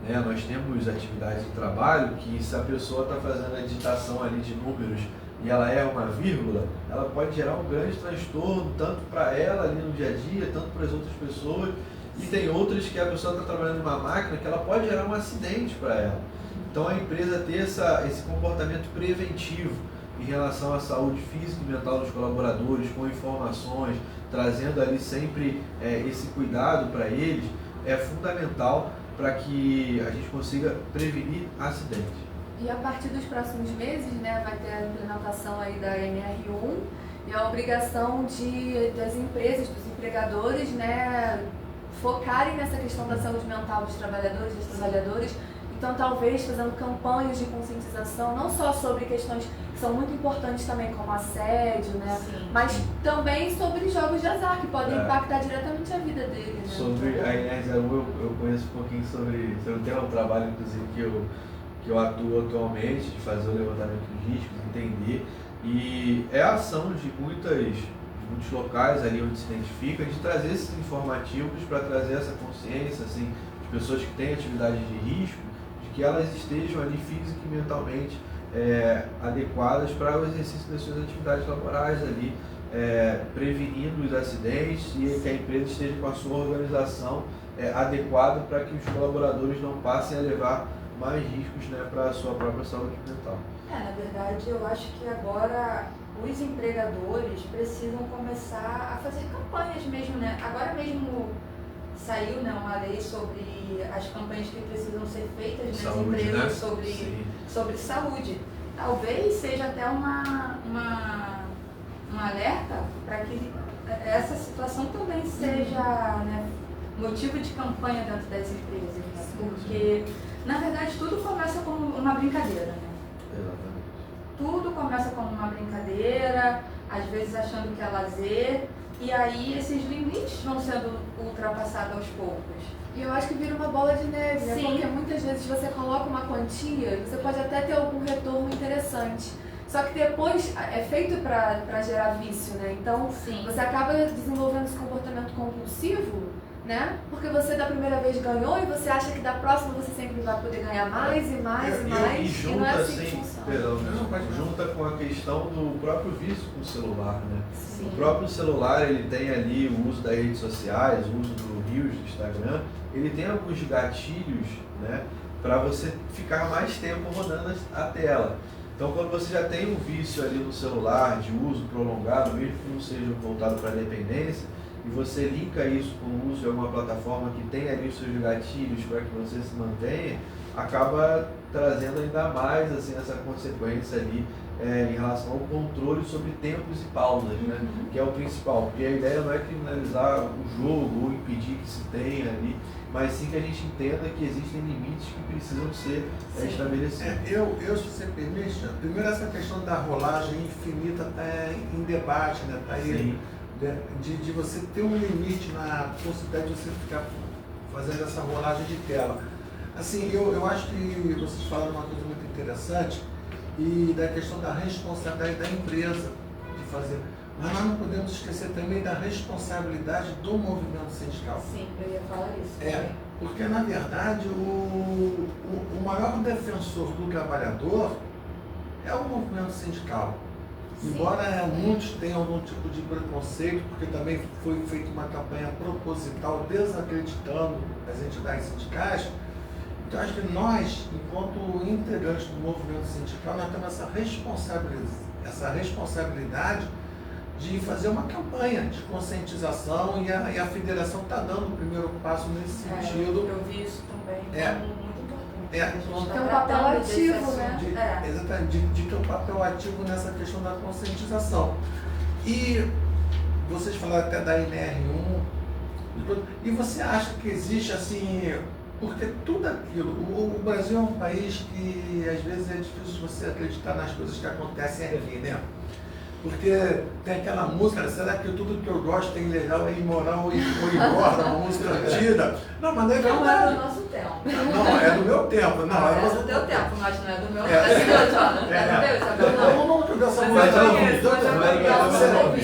[SPEAKER 2] Né? Nós temos atividades de trabalho que, se a pessoa está fazendo a digitação ali de números e ela erra uma vírgula, ela pode gerar um grande transtorno, tanto para ela ali no dia a dia, tanto para as outras pessoas. E tem outras que a pessoa está trabalhando numa máquina que ela pode gerar um acidente para ela. Então a empresa ter esse comportamento preventivo em relação à saúde física e mental dos colaboradores, com informações, trazendo ali sempre esse cuidado para eles, é fundamental para que a gente consiga prevenir acidentes.
[SPEAKER 5] E a partir dos próximos meses, né, vai ter a implementação aí da NR1 e a obrigação das empresas, dos empregadores, né, focarem nessa questão da saúde mental dos trabalhadores, das trabalhadoras. Então, talvez fazendo campanhas de conscientização, não só sobre questões que são muito importantes também, como assédio, né? Mas também sobre jogos de azar, que podem impactar diretamente a vida dele. Né?
[SPEAKER 2] Sobre a NR01, eu conheço um pouquinho sobre o tema, um trabalho, inclusive, que eu atuo atualmente, de fazer o levantamento de riscos, entender. E é a ação de muitos locais ali onde se identifica, de trazer esses informativos para trazer essa consciência, assim, de pessoas que têm atividade de risco, que elas estejam ali física e mentalmente adequadas para o exercício das suas atividades laborais ali, prevenindo os acidentes, e que a empresa esteja com a sua organização adequada para que os colaboradores não passem a levar mais riscos, né, para a sua própria saúde mental.
[SPEAKER 3] Na verdade, eu acho que agora os empregadores precisam começar a fazer campanhas mesmo, né? Agora mesmo saiu, né, uma lei sobre as campanhas que precisam ser feitas nas
[SPEAKER 2] saúde,
[SPEAKER 3] empresas,
[SPEAKER 2] né?
[SPEAKER 3] sobre saúde. Talvez seja até um alerta para que essa situação também seja, né, motivo de campanha dentro das empresas, né? Porque, na verdade, tudo começa como uma brincadeira, né?
[SPEAKER 2] Exatamente.
[SPEAKER 3] Tudo começa como uma brincadeira, às vezes achando que é lazer, e aí esses limites vão sendo ultrapassados aos poucos.
[SPEAKER 5] E eu acho que vira uma bola de neve, né?
[SPEAKER 3] Sim.
[SPEAKER 5] Porque muitas vezes você coloca uma quantia, você pode até ter algum retorno interessante. Só que depois é feito para gerar vício, né? Então você acaba desenvolvendo esse comportamento compulsivo, né? Porque você da primeira vez ganhou e você acha que da próxima você sempre vai poder ganhar mais e mais e mais.
[SPEAKER 2] E junta,
[SPEAKER 5] não é assim que funciona.
[SPEAKER 2] Junta com a questão do próprio vício com o celular, né?
[SPEAKER 3] Sim.
[SPEAKER 2] O próprio celular, ele tem ali o uso das redes sociais, o uso do Reels, do Instagram, ele tem alguns gatilhos, né, para você ficar mais tempo rodando a tela. Então, quando você já tem um vício ali no celular de uso prolongado, mesmo que não seja voltado para a dependência, e você linka isso com o uso de alguma plataforma que tem ali os seus gatilhos para que você se mantenha, acaba trazendo ainda mais assim, essa consequência ali em relação ao controle sobre tempos e pausas, né? Que é o principal, porque a ideia não é criminalizar o jogo ou impedir que se tenha ali, mas sim que a gente entenda que existem limites que precisam ser estabelecidos.
[SPEAKER 1] Eu, se você permite, primeiro essa questão da rolagem infinita está em debate, né? Tá aí, de você ter um limite na possibilidade de você ficar fazendo essa rolagem de tela. Assim, eu acho que vocês falaram uma coisa muito interessante, e da questão da responsabilidade da empresa de fazer. Mas nós não podemos esquecer também da responsabilidade do movimento sindical.
[SPEAKER 3] Sim, eu ia falar isso.
[SPEAKER 1] Porque na verdade o maior defensor do trabalhador é o movimento sindical. Sim. Embora muitos tenham algum tipo de preconceito, porque também foi feita uma campanha proposital desacreditando as entidades sindicais. Então, acho que nós, enquanto integrantes do movimento sindical, nós temos essa responsabilidade de fazer uma campanha de conscientização, e a federação está dando o primeiro passo nesse sentido.
[SPEAKER 3] Eu vi isso também, muito importante.
[SPEAKER 5] Tem um papel ativo, né?
[SPEAKER 1] Exatamente, de ter um papel ativo nessa questão da conscientização. E vocês falaram até da NR1, e você acha que existe assim... Porque tudo aquilo, o Brasil é um país que às vezes é difícil você acreditar nas coisas que acontecem aqui, né? Porque tem aquela música, será que tudo que eu gosto tem legal é imoral ou engorda, uma música antiga? Não, mas não é
[SPEAKER 3] Não é
[SPEAKER 1] verdade.
[SPEAKER 3] do nosso tempo.
[SPEAKER 1] Não, é do meu tempo. Não,
[SPEAKER 3] É do teu tempo, mas não é do meu.
[SPEAKER 1] É.
[SPEAKER 3] É do meu, Jonathan. É do meu, Isabel, não.
[SPEAKER 1] Não jogar essa
[SPEAKER 3] Mas
[SPEAKER 1] música.
[SPEAKER 3] eu
[SPEAKER 1] não.
[SPEAKER 3] conheço, mas eu
[SPEAKER 1] Será-
[SPEAKER 3] ouvi.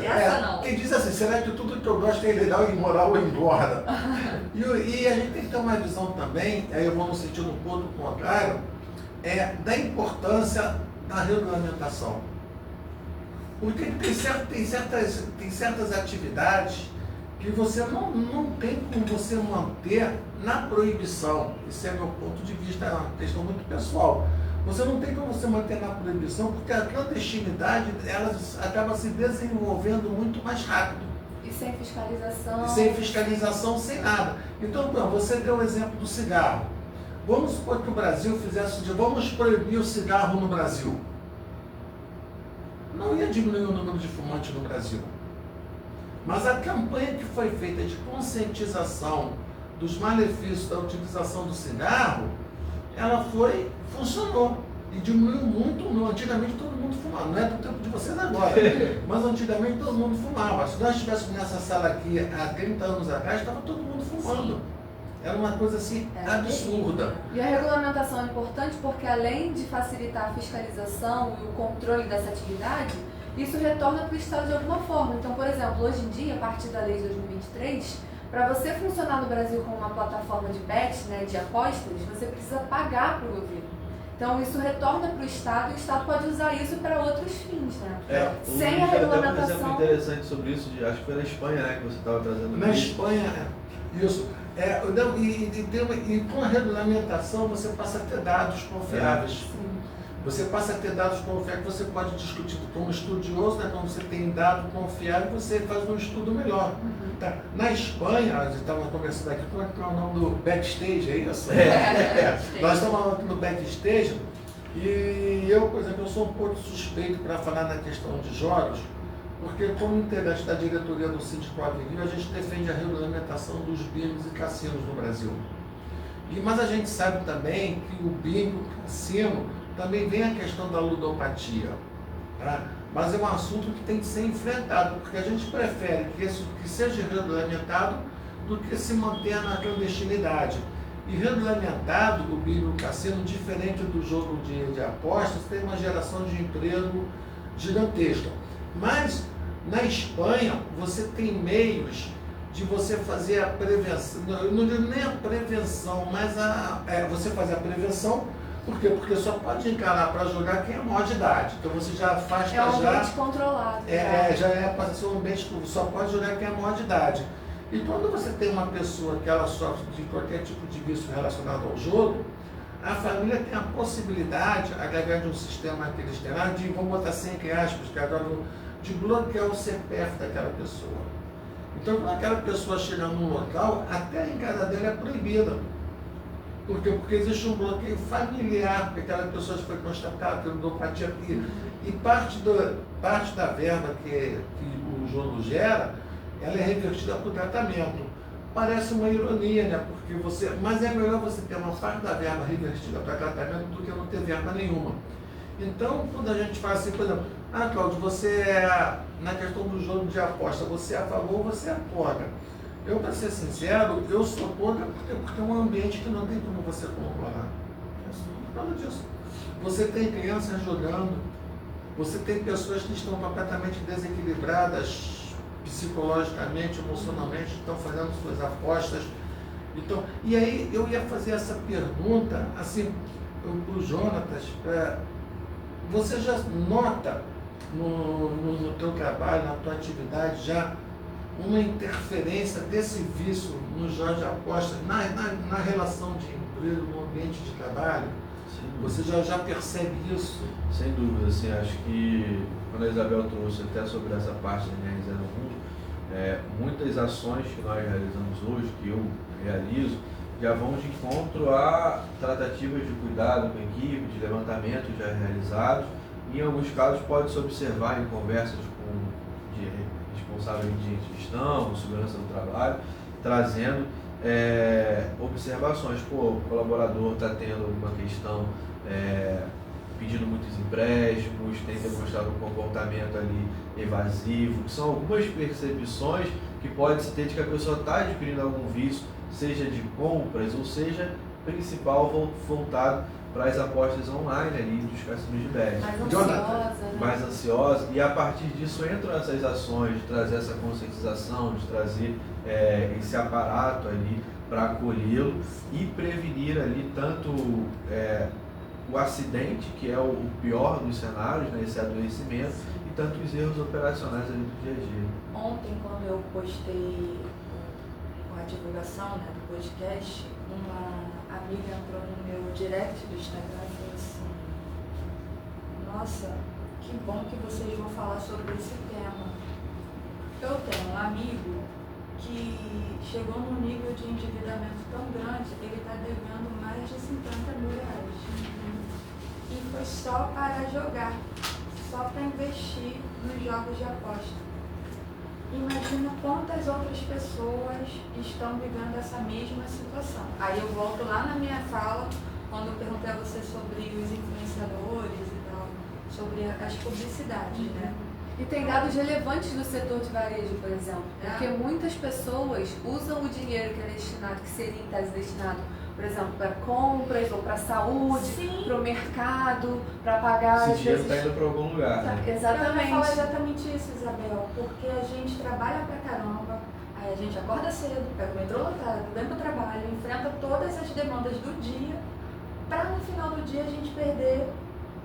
[SPEAKER 3] Essa não.
[SPEAKER 1] Quem diz assim, será que tudo que eu gosto é legal, imoral ou engorda? E a gente tem que ter uma visão também, aí eu vou no sentido um pouco contrário, da importância da regulamentação. Porque tem certas atividades que você não tem como você manter na proibição. Esse é meu ponto de vista, é uma questão muito pessoal. Você não tem como você manter na proibição, porque a clandestinidade ela acaba se desenvolvendo muito mais rápido.
[SPEAKER 5] E sem fiscalização.
[SPEAKER 1] E sem fiscalização, sem nada. Então, você deu o exemplo do cigarro. Vamos supor que o Brasil fizesse, vamos proibir o cigarro no Brasil. Não ia diminuir o número de fumantes no Brasil. Mas a campanha que foi feita de conscientização dos malefícios da utilização do cigarro, ela funcionou. E diminuiu muito. Antigamente todo mundo fumava. Não é do tempo de vocês agora. Mas antigamente todo mundo fumava. Se nós estivéssemos nessa sala aqui há 30 anos atrás, estava todo mundo fumando. Era uma coisa assim absurda.
[SPEAKER 5] E a regulamentação é importante porque, além de facilitar a fiscalização e o controle dessa atividade, isso retorna para o Estado de alguma forma. Então, por exemplo, hoje em dia, a partir da lei de 2023, para você funcionar no Brasil como uma plataforma de bet, né, de apostas, você precisa pagar para o governo. Então, isso retorna para o Estado e o Estado pode usar isso para outros fins, né? Sem a regulamentação.
[SPEAKER 2] Tem um exemplo interessante sobre isso, acho que foi na Espanha, né, que você estava trazendo.
[SPEAKER 1] Na Espanha, isso. E com a regulamentação você passa a ter dados confiáveis. Você passa a ter dados confiáveis, você pode discutir como estudioso, né? Quando você tem dado confiável, você faz um estudo melhor. Tá? Na Espanha, a gente estava conversando aqui, como é que é o nome do backstage, é isso? Nós estamos aqui no backstage e eu, por exemplo, eu sou um pouco suspeito para falar na questão de jogos, porque como integrante da diretoria do Sindicato Rio, a gente defende a regulamentação dos bingos e cassinos no Brasil. Mas a gente sabe também que o bingo, o cassino, também vem a questão da ludopatia. Tá? Mas é um assunto que tem que ser enfrentado, porque a gente prefere que seja regulamentado do que se manter na clandestinidade. E regulamentado, o bingo e o cassino, diferente do jogo de apostas, tem uma geração de emprego gigantesca. Mas na Espanha você tem meios de você fazer a prevenção, não digo nem a prevenção, mas você fazer a prevenção, por quê? Porque só pode encarar para jogar quem é maior de idade. Então você já afasta
[SPEAKER 5] um ambiente controlado.
[SPEAKER 1] Passa a ser um ambiente, só pode jogar quem é maior de idade. E quando você tem uma pessoa que ela sofre de qualquer tipo de vício relacionado ao jogo, a família tem a possibilidade, através de um sistema que eles têm lá, de, vamos botar assim, entre aspas, que agora, de bloquear o CPF daquela pessoa. Então, quando aquela pessoa chega num local, até a entrada dela é proibida. Por quê? Porque existe um bloqueio familiar, porque aquela pessoa foi constatada pela ludopatia e parte da verba que o jogo gera, ela é revertida para o tratamento. Parece uma ironia, né? Mas é melhor você ter uma parte da verba revertida para tratamento do que não ter verba nenhuma. Então, quando a gente fala assim, por exemplo, Cláudio, você na questão do jogo de aposta, você é a favor ou você é contra? Eu, para ser sincero, eu sou contra porque é um ambiente que não tem como você controlar. É só por causa disso. Você tem crianças jogando, você tem pessoas que estão completamente desequilibradas psicologicamente, emocionalmente, estão fazendo suas apostas. Então, e aí eu ia fazer essa pergunta, assim, para o Jonatas, você já nota no teu trabalho, na tua atividade, já uma interferência desse vício nos jogos de apostas, na relação de emprego, no ambiente de trabalho? Você já percebe isso?
[SPEAKER 2] Sem dúvida, assim, acho que quando a Isabel trouxe até sobre essa parte da NR01, muitas ações que nós realizamos hoje, que eu realizo, já vão de encontro a tratativas de cuidado com a equipe, de levantamento já realizados. Em alguns casos pode-se observar em conversas de responsáveis de gestão, segurança do trabalho, trazendo observações. O colaborador está tendo alguma questão pedindo muitos empréstimos, tem demonstrado um comportamento ali evasivo, que são algumas percepções que pode-se ter de que a pessoa está adquirindo algum vício, seja de compras ou seja principal voltado para as apostas online ali dos cassinos de bet.
[SPEAKER 5] Mais ansiosa, né?
[SPEAKER 2] Mais ansiosa, e a partir disso entram essas ações de trazer essa conscientização, de trazer esse aparato ali para acolhê-lo e prevenir ali tanto o acidente, que é o pior dos cenários, né, esse adoecimento, e tanto os erros operacionais ali do dia a dia.
[SPEAKER 3] Ontem, quando eu postei a divulgação, né, do podcast, uma amiga entrou no meu direct do Instagram e falou assim: nossa, que bom que vocês vão falar sobre esse tema. Eu tenho um amigo que chegou num nível de endividamento tão grande, ele está devendo mais de 50 mil reais. E foi só para jogar, só para investir nos jogos de aposta. Imagina quantas outras pessoas estão vivendo essa mesma situação. Aí eu volto lá na minha fala, quando eu perguntei a você sobre os influenciadores e tal, sobre as publicidades, né?
[SPEAKER 5] E tem dados relevantes do setor de varejo, por exemplo, porque muitas pessoas usam o dinheiro que é destinado, que seria em tese destinado, por exemplo, para compras ou para saúde, para o mercado, para pagar.
[SPEAKER 2] Esse dinheiro está indo para algum lugar, né?
[SPEAKER 5] Exatamente.
[SPEAKER 3] Eu ia falar exatamente isso, Isabel, porque a gente trabalha pra caramba, aí a gente acorda cedo, pega o metrô lotado, vem pro trabalho, enfrenta todas as demandas do dia, para no final do dia a gente perder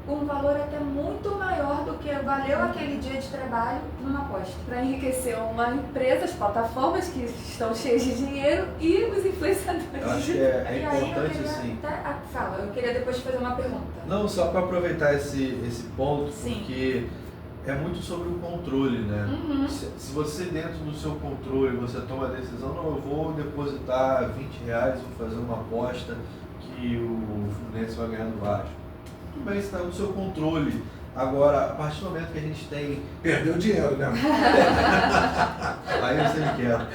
[SPEAKER 3] um valor até muito maior do que valeu aquele dia de trabalho numa aposta.
[SPEAKER 5] Para enriquecer uma empresa, as plataformas que estão cheias de dinheiro e os influenciadores.
[SPEAKER 2] Eu acho que é importante assim.
[SPEAKER 3] Fala, eu queria depois te fazer uma pergunta.
[SPEAKER 2] Não, só para aproveitar esse ponto,
[SPEAKER 3] Sim.
[SPEAKER 2] porque é muito sobre o controle, né?
[SPEAKER 3] Uhum.
[SPEAKER 2] Se você dentro do seu controle, você toma a decisão, não, eu vou depositar 20 reais, vou fazer uma aposta que o Fluminense vai ganhar no Vasco. Tudo bem, está no seu controle. Agora, a partir do momento que a gente tem...
[SPEAKER 1] Perdeu dinheiro, né?
[SPEAKER 2] Aí eu sempre quero.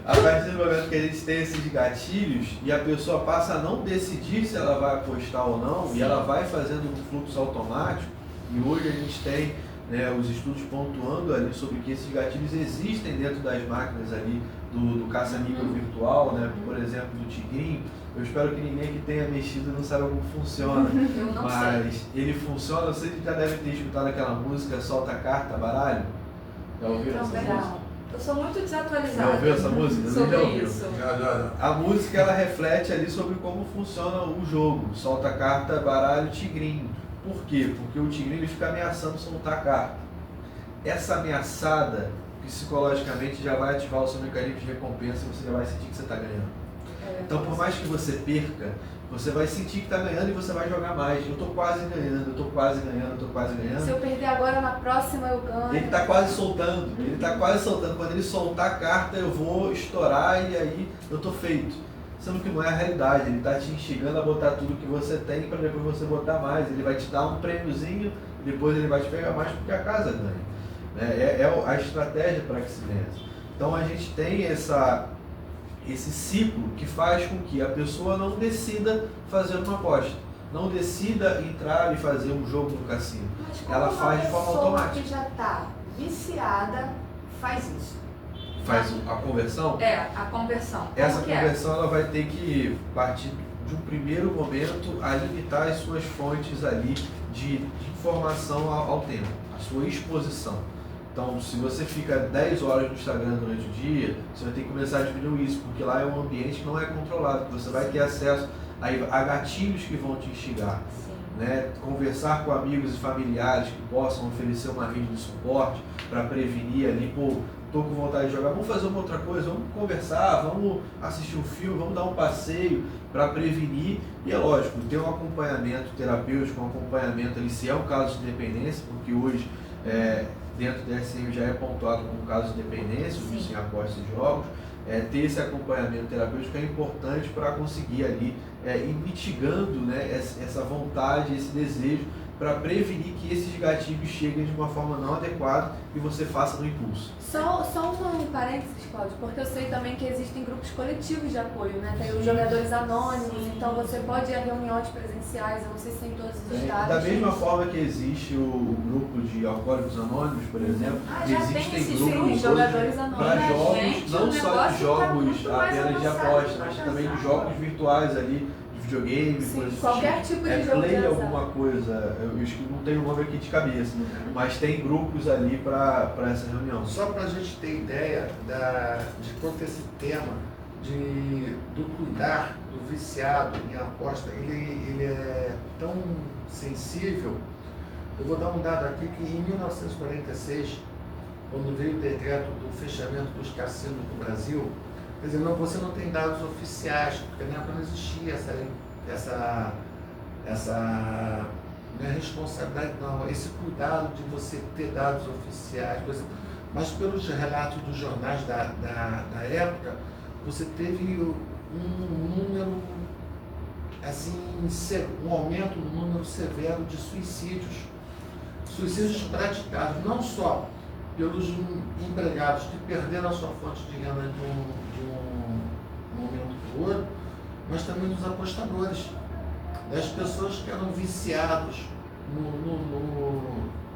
[SPEAKER 2] A partir do momento que a gente tem esses gatilhos e a pessoa passa a não decidir se ela vai apostar ou não, e ela vai fazendo um fluxo automático, e hoje a gente tem, né, os estudos pontuando ali sobre que esses gatilhos existem dentro das máquinas ali do caça-níquel virtual, né, por exemplo, do Tigrinho. Eu espero que ninguém que tenha mexido não saiba como funciona,
[SPEAKER 3] Eu não
[SPEAKER 2] mas
[SPEAKER 3] sei.
[SPEAKER 2] ele funciona. Vocês já devem ter escutado aquela música Solta Carta, Baralho? Já ouviram essa
[SPEAKER 3] Também
[SPEAKER 2] música?
[SPEAKER 3] não. Eu sou muito desatualizada.
[SPEAKER 2] Já ouviu essa música?
[SPEAKER 3] Sobre
[SPEAKER 2] Já ouviu?
[SPEAKER 3] isso.
[SPEAKER 1] Já.
[SPEAKER 2] A música ela reflete ali sobre como funciona o jogo, solta carta, baralho, tigrinho. Por quê? Porque o tigrinho ele fica ameaçando soltar carta. Essa ameaçada, psicologicamente, já vai ativar o seu mecanismo de recompensa e você já vai sentir que você está ganhando. Então, por mais que você perca, você vai sentir que está ganhando e você vai jogar mais. Eu estou quase ganhando, eu estou quase ganhando, eu estou quase ganhando.
[SPEAKER 5] Se eu perder agora, na próxima eu ganho.
[SPEAKER 2] Ele está quase soltando, ele está quase soltando. Quando ele soltar a carta, eu vou estourar e aí eu estou feito. Sendo que não é a realidade, ele está te instigando a botar tudo que você tem para depois você botar mais. Ele vai te dar um prêmiozinho, depois ele vai te pegar mais porque a casa ganha. É a estratégia para que se vença. Então a gente tem esse ciclo que faz com que a pessoa não decida fazer uma aposta, não decida entrar e fazer um jogo no cassino.
[SPEAKER 3] Mas como
[SPEAKER 2] Ela
[SPEAKER 3] uma
[SPEAKER 2] faz de forma
[SPEAKER 3] pessoa
[SPEAKER 2] automática.
[SPEAKER 3] que já está viciada faz isso?
[SPEAKER 2] Faz a conversão.
[SPEAKER 3] A conversão.
[SPEAKER 2] Essa
[SPEAKER 3] Como que
[SPEAKER 2] conversão ela vai ter que partir de um primeiro momento a limitar as suas fontes ali de informação ao tempo, a sua exposição. Então, se você fica 10 horas no Instagram durante o dia, você vai ter que começar a diminuir isso, porque lá é um ambiente que não é controlado, que você vai ter acesso a gatilhos que vão te instigar.
[SPEAKER 3] Sim.
[SPEAKER 2] Né? Conversar com amigos e familiares que possam oferecer uma rede de suporte para prevenir ali, tô com vontade de jogar, vamos fazer uma outra coisa, vamos conversar, vamos assistir um filme, vamos dar um passeio para prevenir. E é lógico, ter um acompanhamento terapêutico, um acompanhamento ali, se é um caso de dependência, porque hoje dentro do DSM já é pontuado como caso de dependência, o vício em apostas de jogos, ter esse acompanhamento terapêutico é importante para conseguir ali ir mitigando, né, essa vontade, esse desejo para prevenir que esses gatilhos cheguem de uma forma não adequada e você faça no impulso.
[SPEAKER 5] Só um parênteses, Cláudio, porque eu sei também que existem grupos coletivos de apoio, né? Tem os jogadores anônimos, então você pode ir a reuniões presenciais, eu não sei se tem em todos os estados.
[SPEAKER 2] Da mesma forma que existe o grupo de alcoólicos anônimos, por exemplo, existem grupos
[SPEAKER 5] de jogadores anônimos
[SPEAKER 2] para jogos,
[SPEAKER 3] gente,
[SPEAKER 2] não
[SPEAKER 3] o
[SPEAKER 2] só de
[SPEAKER 3] negócio tá
[SPEAKER 2] jogos
[SPEAKER 3] muito mais
[SPEAKER 2] apenas de
[SPEAKER 3] avançado,
[SPEAKER 2] aposta, mas também de jogos virtuais ali, de videogame,
[SPEAKER 5] Sim,
[SPEAKER 2] coisas
[SPEAKER 5] qualquer tipo de jogo de
[SPEAKER 2] play
[SPEAKER 5] azar.
[SPEAKER 2] alguma coisa, eu acho que não tenho o nome aqui de cabeça, mas tem grupos ali para essa reunião.
[SPEAKER 1] Só para a gente ter ideia de quanto esse tema do cuidar do viciado em aposta, ele é tão sensível. Eu vou dar um dado aqui que em 1946, quando veio o decreto do fechamento dos cassinos no Brasil, quer dizer, você não tem dados oficiais, porque na época não existia essa não é responsabilidade não, esse cuidado de você ter dados oficiais, mas pelos relatos dos jornais da época, você teve um número, assim, um aumento no número severo de suicídios praticados, não só pelos empregados que perderam a sua fonte de renda de um momento para o outro, mas também dos apostadores, das pessoas que eram viciados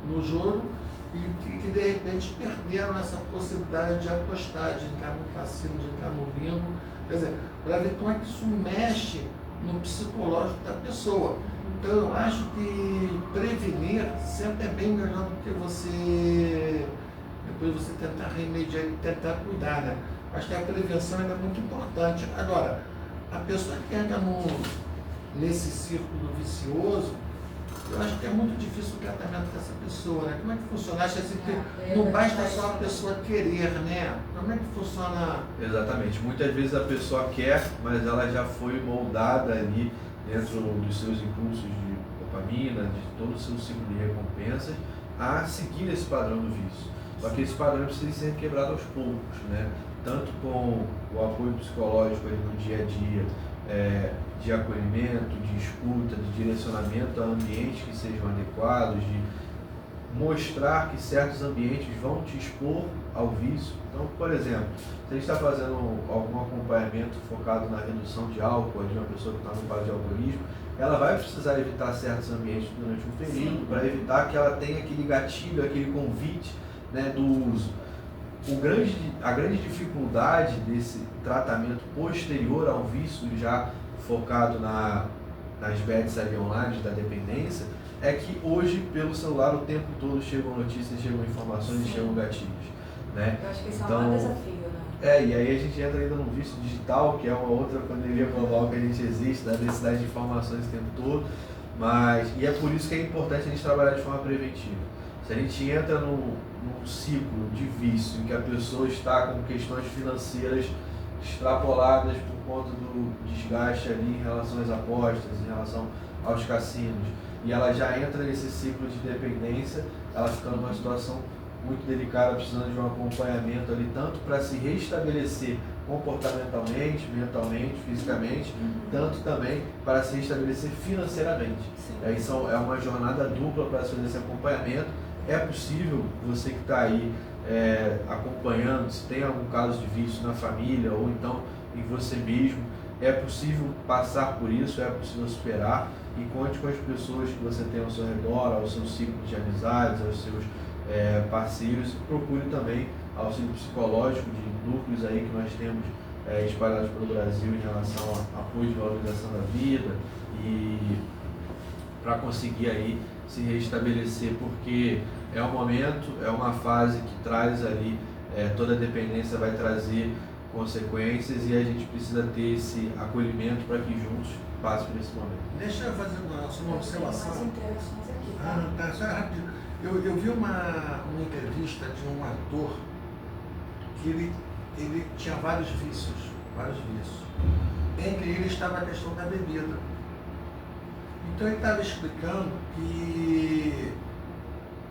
[SPEAKER 1] no jogo e que de repente perderam essa possibilidade de apostar, de entrar no cassino, de entrar no bingo, quer dizer, para ver como é que isso mexe no psicológico da pessoa. Então eu acho que prevenir sempre é bem melhor do que depois você tentar remediar e tentar cuidar, né? Acho que a prevenção ainda é muito importante. Agora, a pessoa que entra nesse círculo vicioso, eu acho que é muito difícil o tratamento dessa pessoa, né? Como é que funciona? Acho assim que não basta só a pessoa querer, né? Como é que funciona?
[SPEAKER 2] Exatamente. Muitas vezes a pessoa quer, mas ela já foi moldada ali dentro dos seus impulsos de dopamina, de todo o seu ciclo de recompensas, a seguir esse padrão do vício. Só que esse padrão precisa ser quebrado aos poucos, né? Tanto com o apoio psicológico ali no dia a dia, de acolhimento, de escuta, de direcionamento a ambientes que sejam adequados, de mostrar que certos ambientes vão te expor ao vício. Então, por exemplo, se a gente está fazendo algum acompanhamento focado na redução de álcool, de uma pessoa que está no quadro de alcoolismo, ela vai precisar evitar certos ambientes durante um período para evitar que ela tenha aquele gatilho, aquele convite, né, do uso. A grande dificuldade desse tratamento posterior ao vício, já focado nas bets ali online da dependência, é que hoje, pelo celular, o tempo todo chegam notícias, chegam informações, chegam gatilhos, né?
[SPEAKER 3] Eu acho que isso é um desafio, né?
[SPEAKER 2] E aí a gente entra ainda no vício digital, que é uma outra pandemia global que a gente existe, da necessidade de informações o tempo todo, e é por isso que é importante a gente trabalhar de forma preventiva. Se a gente entra num ciclo de vício em que a pessoa está com questões financeiras extrapoladas por conta do desgaste ali em relação às apostas, em relação aos cassinos, e ela já entra nesse ciclo de dependência, ela fica numa situação muito delicada, precisando de um acompanhamento ali, tanto para se restabelecer comportamentalmente, mentalmente, fisicamente, tanto também para se restabelecer financeiramente. Isso é uma jornada dupla para se fazer esse acompanhamento. É possível, você que está aí acompanhando, se tem algum caso de vício na família ou então em você mesmo, é possível passar por isso, é possível superar, e conte com as pessoas que você tem ao seu redor, ao seu ciclo de amizades, aos seus parceiros, e procure também auxílio psicológico de núcleos aí que nós temos espalhados pelo Brasil em relação a apoio de valorização da vida, e para conseguir aí se restabelecer, porque é um momento, é uma fase que traz ali, toda a dependência vai trazer consequências, e a gente precisa ter esse acolhimento para que juntos passe por esse momento.
[SPEAKER 1] Deixa eu fazer uma observação.
[SPEAKER 3] Mais interações aqui,
[SPEAKER 1] tá, só rapidinho. Eu vi uma entrevista de um ator que ele tinha vários vícios. Entre eles estava a questão da bebida. Então ele estava explicando que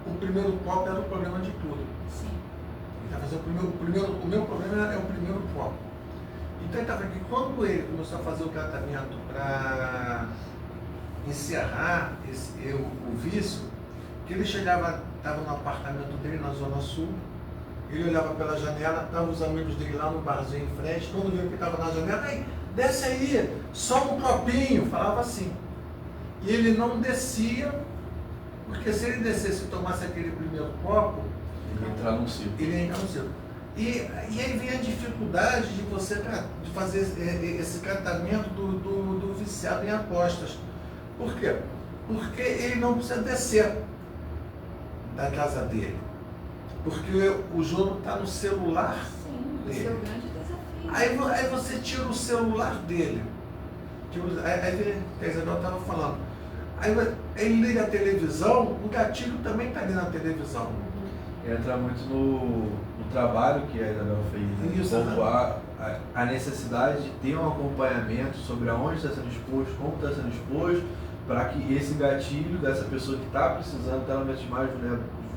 [SPEAKER 1] o primeiro copo era o problema de tudo.
[SPEAKER 3] Sim.
[SPEAKER 1] Ele estava dizendo o meu problema é o primeiro copo. Então ele estava aqui, quando ele começou a fazer o tratamento para encerrar o vício, que ele chegava, estava no apartamento dele na Zona Sul, ele olhava pela janela, estavam os amigos dele lá no barzinho em frente, quando viu que estava na janela, aí, desce aí, só um copinho, falava assim. E ele não descia, porque se ele descesse e tomasse aquele primeiro copo,
[SPEAKER 2] Ele ia entrar num ciclo.
[SPEAKER 1] ele ia entrar no ciclo. E aí vem a dificuldade de você de fazer esse tratamento do viciado em apostas. Por quê? Porque ele não precisa descer da casa dele. Porque o jogo está no celular
[SPEAKER 3] Sim, esse é o grande desafio.
[SPEAKER 1] Aí você tira o celular dele. Aí a Isabel estava falando. Aí ele liga a televisão, o gatilho também está ali na televisão.
[SPEAKER 2] Entra muito no trabalho que a Isabel fez, né?
[SPEAKER 1] Isso,
[SPEAKER 2] Como a necessidade de ter um acompanhamento sobre aonde está sendo exposto, como está sendo exposto, para que esse gatilho dessa pessoa que está precisando, está no momento de mais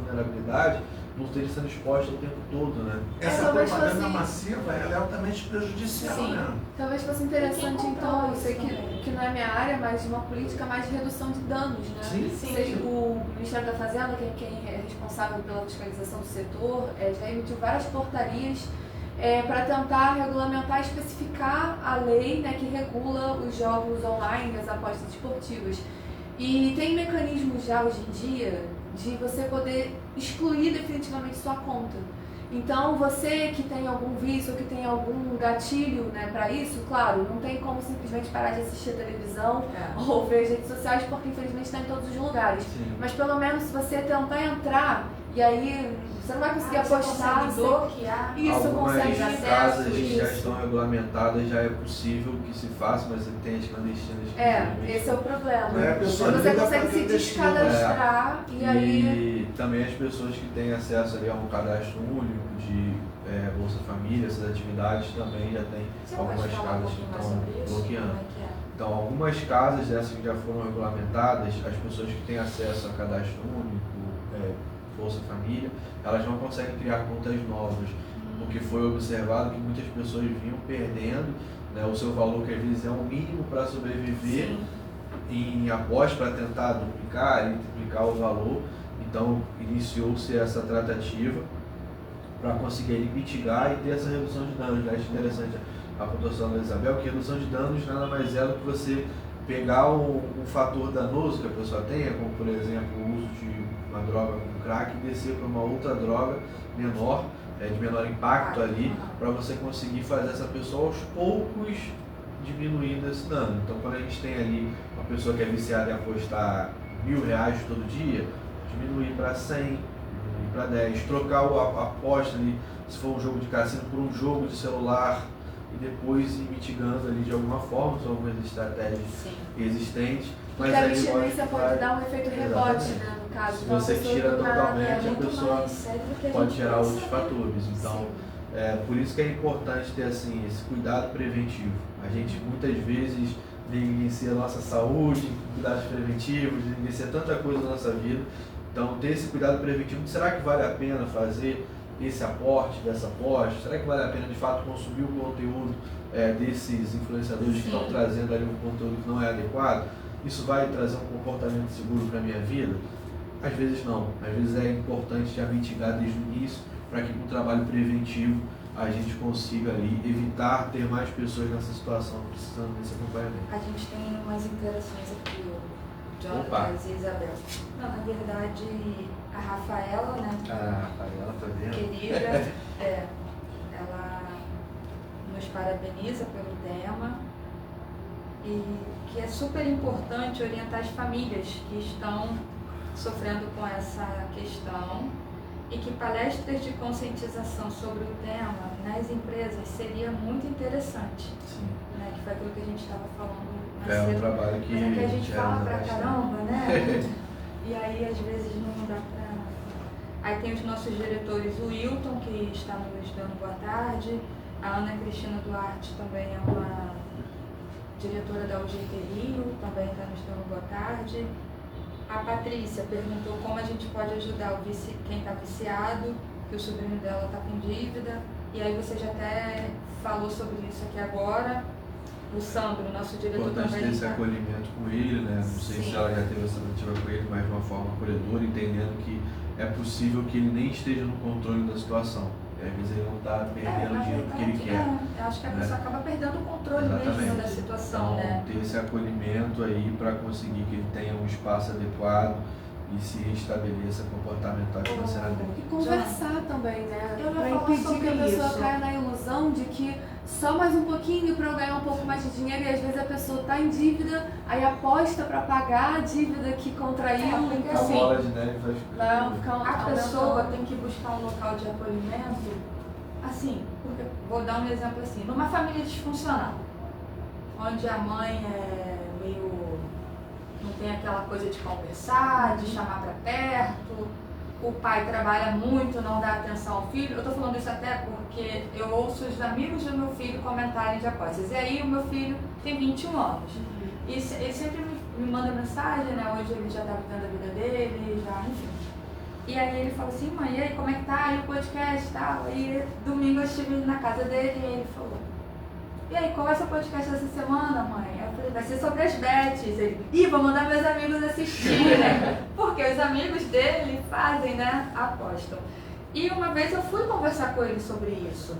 [SPEAKER 2] vulnerabilidade, não esteja sendo exposta o tempo todo, né?
[SPEAKER 1] Essa
[SPEAKER 5] talvez
[SPEAKER 1] propaganda
[SPEAKER 5] fosse-
[SPEAKER 1] massiva ela é altamente prejudicial,
[SPEAKER 3] Sim.
[SPEAKER 1] né?
[SPEAKER 5] Talvez fosse interessante, então, eu sei que não é minha área, mas uma política mais de redução de danos, né?
[SPEAKER 1] Sim,
[SPEAKER 5] Seja o Ministério da Fazenda, quem é responsável pela fiscalização do setor, já emitiu várias portarias para tentar regulamentar, especificar a lei, né, que regula os jogos online, as apostas esportivas. E tem mecanismos já hoje em dia de você poder excluir definitivamente sua conta. Então, você que tem algum vício ou que tem algum gatilho, né, para isso, claro, não tem como simplesmente parar de assistir a televisão ou ver as redes sociais, porque infelizmente está em todos os lugares.
[SPEAKER 2] Sim.
[SPEAKER 5] Mas pelo menos se você tentar entrar, e aí você não vai conseguir apostar.
[SPEAKER 3] Consegue bloquear.
[SPEAKER 5] Isso,
[SPEAKER 2] Algumas
[SPEAKER 5] consegue
[SPEAKER 2] casas
[SPEAKER 5] acesso,
[SPEAKER 2] que já
[SPEAKER 5] isso.
[SPEAKER 2] estão regulamentadas, já é possível que se faça, mas tem as clandestinas. que infelizmente,
[SPEAKER 5] Esse é o problema.
[SPEAKER 1] É, a pessoa
[SPEAKER 5] Você
[SPEAKER 1] liga
[SPEAKER 5] consegue
[SPEAKER 1] pra
[SPEAKER 5] se
[SPEAKER 1] clandestino.
[SPEAKER 5] descadastrar e aí.
[SPEAKER 2] E também as pessoas que têm acesso ali a um cadastro único de Bolsa Família, essas atividades também já tem
[SPEAKER 3] Você
[SPEAKER 2] algumas
[SPEAKER 3] pode falar um
[SPEAKER 2] casas que
[SPEAKER 3] pouquinho mais
[SPEAKER 2] estão
[SPEAKER 3] sobre isso?
[SPEAKER 2] bloqueando.
[SPEAKER 3] Como é que é?
[SPEAKER 2] Então, algumas casas dessas que já foram regulamentadas, as pessoas que têm acesso a cadastro único, Bolsa Família, elas não conseguem criar contas novas, porque foi observado que muitas pessoas vinham perdendo, né, o seu valor, que às vezes é o mínimo para sobreviver,
[SPEAKER 3] Sim.
[SPEAKER 2] em aposta para tentar duplicar e triplicar o valor. Então, iniciou-se essa tratativa para conseguir mitigar e ter essa redução de danos. Acho interessante a pontuação da Isabel, que redução de danos nada mais é do que você pegar um fator danoso que a pessoa tenha, como por exemplo o uso de uma droga como crack, e descer para uma outra droga menor, de menor impacto ali, para você conseguir fazer essa pessoa aos poucos diminuindo esse dano. Então, quando a gente tem ali uma pessoa que é viciada em apostar R$1.000 todo dia, diminuir para 100, diminuir para 10, trocar a aposta ali, se for um jogo de cassino, por um jogo de celular, e depois ir mitigando ali de alguma forma, são algumas estratégias
[SPEAKER 3] Sim.
[SPEAKER 2] existentes.
[SPEAKER 5] Porque a
[SPEAKER 2] aí,
[SPEAKER 5] abstinência
[SPEAKER 2] lógico,
[SPEAKER 5] pode
[SPEAKER 2] vai-
[SPEAKER 5] dar um efeito rebote,
[SPEAKER 2] Exatamente.
[SPEAKER 5] né, no caso.
[SPEAKER 2] Se
[SPEAKER 5] Então, a
[SPEAKER 2] você
[SPEAKER 5] pessoa
[SPEAKER 2] tira
[SPEAKER 5] do nada,
[SPEAKER 2] totalmente, a
[SPEAKER 3] Muito
[SPEAKER 2] pessoa
[SPEAKER 3] mais sério do que a
[SPEAKER 2] pode
[SPEAKER 3] gente
[SPEAKER 2] gerar
[SPEAKER 3] pensa,
[SPEAKER 2] outros
[SPEAKER 3] né?
[SPEAKER 2] fatores. Então,
[SPEAKER 3] Sim.
[SPEAKER 2] por isso que é importante ter assim, esse cuidado preventivo. A gente muitas vezes negligencia a nossa saúde, cuidados preventivos, negligencia tanta coisa na nossa vida. Então, ter esse cuidado preventivo, será que vale a pena fazer esse aporte, dessa aposta? Será que vale a pena de fato consumir o conteúdo desses influenciadores que estão trazendo ali um conteúdo que não é adequado? Isso vai trazer um comportamento seguro para a minha vida? Às vezes não. Às vezes é importante já mitigar desde o início, para que com o trabalho preventivo a gente consiga ali evitar ter mais pessoas nessa situação precisando desse acompanhamento.
[SPEAKER 3] A gente tem umas interações aqui, o
[SPEAKER 2] Opa.
[SPEAKER 3] Jonas e Isabel. Não, na verdade, a Rafaela, né?
[SPEAKER 2] A Rafaela tá vendo?
[SPEAKER 3] Querida, ela nos parabeniza pelo tema e que é super importante orientar as famílias que estão sofrendo com essa questão e que palestras de conscientização sobre o tema nas empresas seria muito interessante,
[SPEAKER 2] Sim.
[SPEAKER 3] né? Que foi aquilo que a gente estava falando mais
[SPEAKER 2] É um
[SPEAKER 3] cedo.
[SPEAKER 2] trabalho que
[SPEAKER 3] Mas é que a gente fala pra
[SPEAKER 2] realiza
[SPEAKER 3] caramba, né? E aí às vezes não dá pra... Aí tem os nossos diretores, o Wilton, que está nos dando boa tarde, a Ana Cristina Duarte também é uma diretora da UGT Rio, também está nos dando boa tarde. A Patrícia perguntou como a gente pode ajudar quem está viciado, que o sobrinho dela está com dívida, e aí você já até falou sobre isso aqui agora. o Sandro, nosso diretor,
[SPEAKER 2] Importante
[SPEAKER 3] também
[SPEAKER 2] ter esse
[SPEAKER 3] tá.
[SPEAKER 2] acolhimento com ele, né? Não sei
[SPEAKER 3] Sim.
[SPEAKER 2] se ela já teve essa tentativa com ele, mas de uma forma acolhedora, entendendo que é possível que ele nem esteja no controle da situação. E às vezes ele não está perdendo o
[SPEAKER 3] na
[SPEAKER 2] dinheiro que ele
[SPEAKER 3] verdade,
[SPEAKER 2] quer.
[SPEAKER 3] eu acho que a
[SPEAKER 2] né?
[SPEAKER 3] pessoa acaba perdendo o controle mesmo
[SPEAKER 2] Exatamente.
[SPEAKER 3] da situação,
[SPEAKER 2] Então,
[SPEAKER 3] né?
[SPEAKER 2] ter esse acolhimento aí para conseguir que ele tenha um espaço adequado e se restabeleça comportamental e financeiramente.
[SPEAKER 5] E conversar também, né?
[SPEAKER 3] Eu ia
[SPEAKER 5] Pra
[SPEAKER 3] falar
[SPEAKER 5] impedir
[SPEAKER 3] sobre
[SPEAKER 5] que a pessoa
[SPEAKER 3] isso.
[SPEAKER 5] caia na ilusão de que só mais um pouquinho para eu ganhar um pouco mais de dinheiro e às vezes a pessoa tá em dívida, aí aposta para pagar a dívida que contraiu.
[SPEAKER 3] porque
[SPEAKER 2] A
[SPEAKER 5] Então,
[SPEAKER 3] assim,
[SPEAKER 2] bola de neve vai
[SPEAKER 5] vai ficar
[SPEAKER 3] a pessoa tem que buscar um local de acolhimento, assim, porque, vou dar um exemplo assim, numa família disfuncional, onde a mãe é meio, não tem aquela coisa de conversar, de chamar para perto, o pai trabalha muito, não dá atenção ao filho. Eu tô falando isso até porque eu ouço os amigos do meu filho comentarem de apostas. E aí o meu filho tem 21 anos. E ele sempre me manda mensagem, né? Hoje ele já tá vivendo a vida dele, já, enfim. E aí ele falou assim, mãe, e aí, como é que tá? E o podcast e tal? Aí domingo eu estive na casa dele e ele falou, e aí, qual vai ser o podcast dessa semana, mãe? Eu falei, vai ser sobre as bets. Ele, ih, vou mandar meus amigos assistirem. Porque os amigos dele fazem, né? Apostam. E uma vez eu fui conversar com ele sobre isso.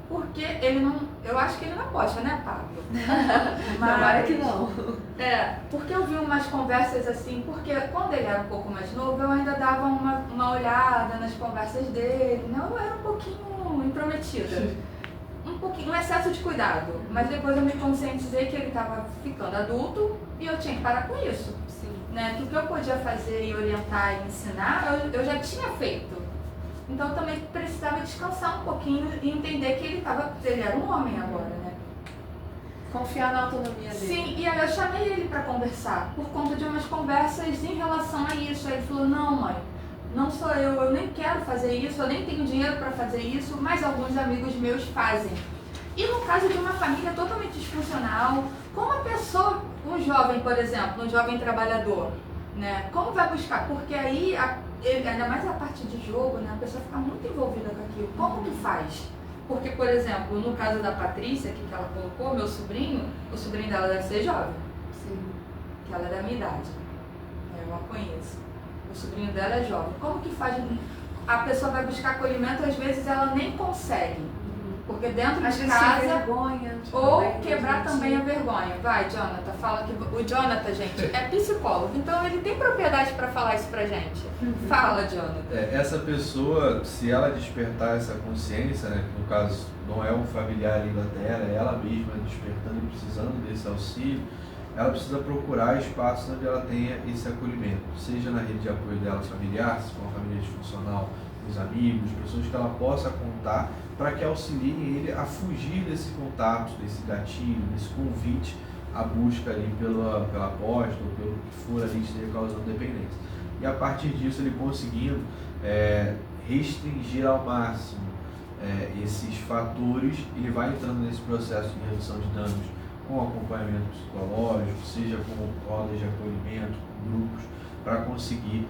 [SPEAKER 3] Porque ele não. Eu acho que ele não aposta, né, Pablo?
[SPEAKER 5] Tomara que não.
[SPEAKER 3] É, porque eu vi umas conversas assim, porque quando ele era um pouco mais novo, eu ainda dava uma olhada nas conversas dele, né? Eu era um pouquinho intrometida. Um pouquinho, um excesso de cuidado. Mas depois eu me conscientizei que ele estava ficando adulto e eu tinha que parar com isso.
[SPEAKER 5] Sim.
[SPEAKER 3] Né? Que o que eu podia fazer e orientar e ensinar, eu já tinha feito. Então eu também precisava descansar um pouquinho e entender que ele era um homem agora, né?
[SPEAKER 5] Confiar na autonomia dele.
[SPEAKER 3] Sim, e aí eu chamei ele para conversar, por conta de umas conversas em relação a isso. Aí ele falou, não, mãe, não sou eu nem quero fazer isso, eu nem tenho dinheiro para fazer isso, mas alguns amigos meus fazem. E no caso de uma família totalmente disfuncional, como a pessoa, um jovem, por exemplo, um jovem trabalhador, né? Como vai buscar? Porque aí, ainda mais a parte de jogo, né? A pessoa fica muito envolvida com aquilo. Como que faz? Porque, por exemplo, no caso da Patrícia, que ela colocou, meu sobrinho, o sobrinho dela deve ser jovem,
[SPEAKER 5] Sim.
[SPEAKER 3] que ela é da minha idade. Eu a conheço. O sobrinho dela é jovem. Como que faz? A pessoa vai buscar acolhimento, às vezes ela nem consegue. Porque dentro
[SPEAKER 5] Às
[SPEAKER 3] de
[SPEAKER 5] vezes
[SPEAKER 3] casa,
[SPEAKER 5] tem vergonha.
[SPEAKER 3] ou
[SPEAKER 5] também,
[SPEAKER 3] quebrar
[SPEAKER 5] gente.
[SPEAKER 3] também a vergonha. Vai, Jonathan, fala que... O Jonathan, gente, é psicólogo, então ele tem propriedade para falar isso pra gente. Fala, Jonathan.
[SPEAKER 2] Essa pessoa, se ela despertar essa consciência, né, que no caso não é um familiar ali da terra, é ela mesma despertando e precisando desse auxílio, ela precisa procurar espaços onde ela tenha esse acolhimento, seja na rede de apoio dela familiar, se for uma família disfuncional, os amigos, pessoas que ela possa contar para que auxiliem ele a fugir desse contato, desse gatilho, desse convite à busca ali pela aposta ou pelo que for ali esteja causando dependência. E a partir disso ele conseguindo restringir ao máximo esses fatores, ele vai entrando nesse processo de redução de danos com acompanhamento psicológico, seja com rodas de acolhimento, com grupos, para conseguir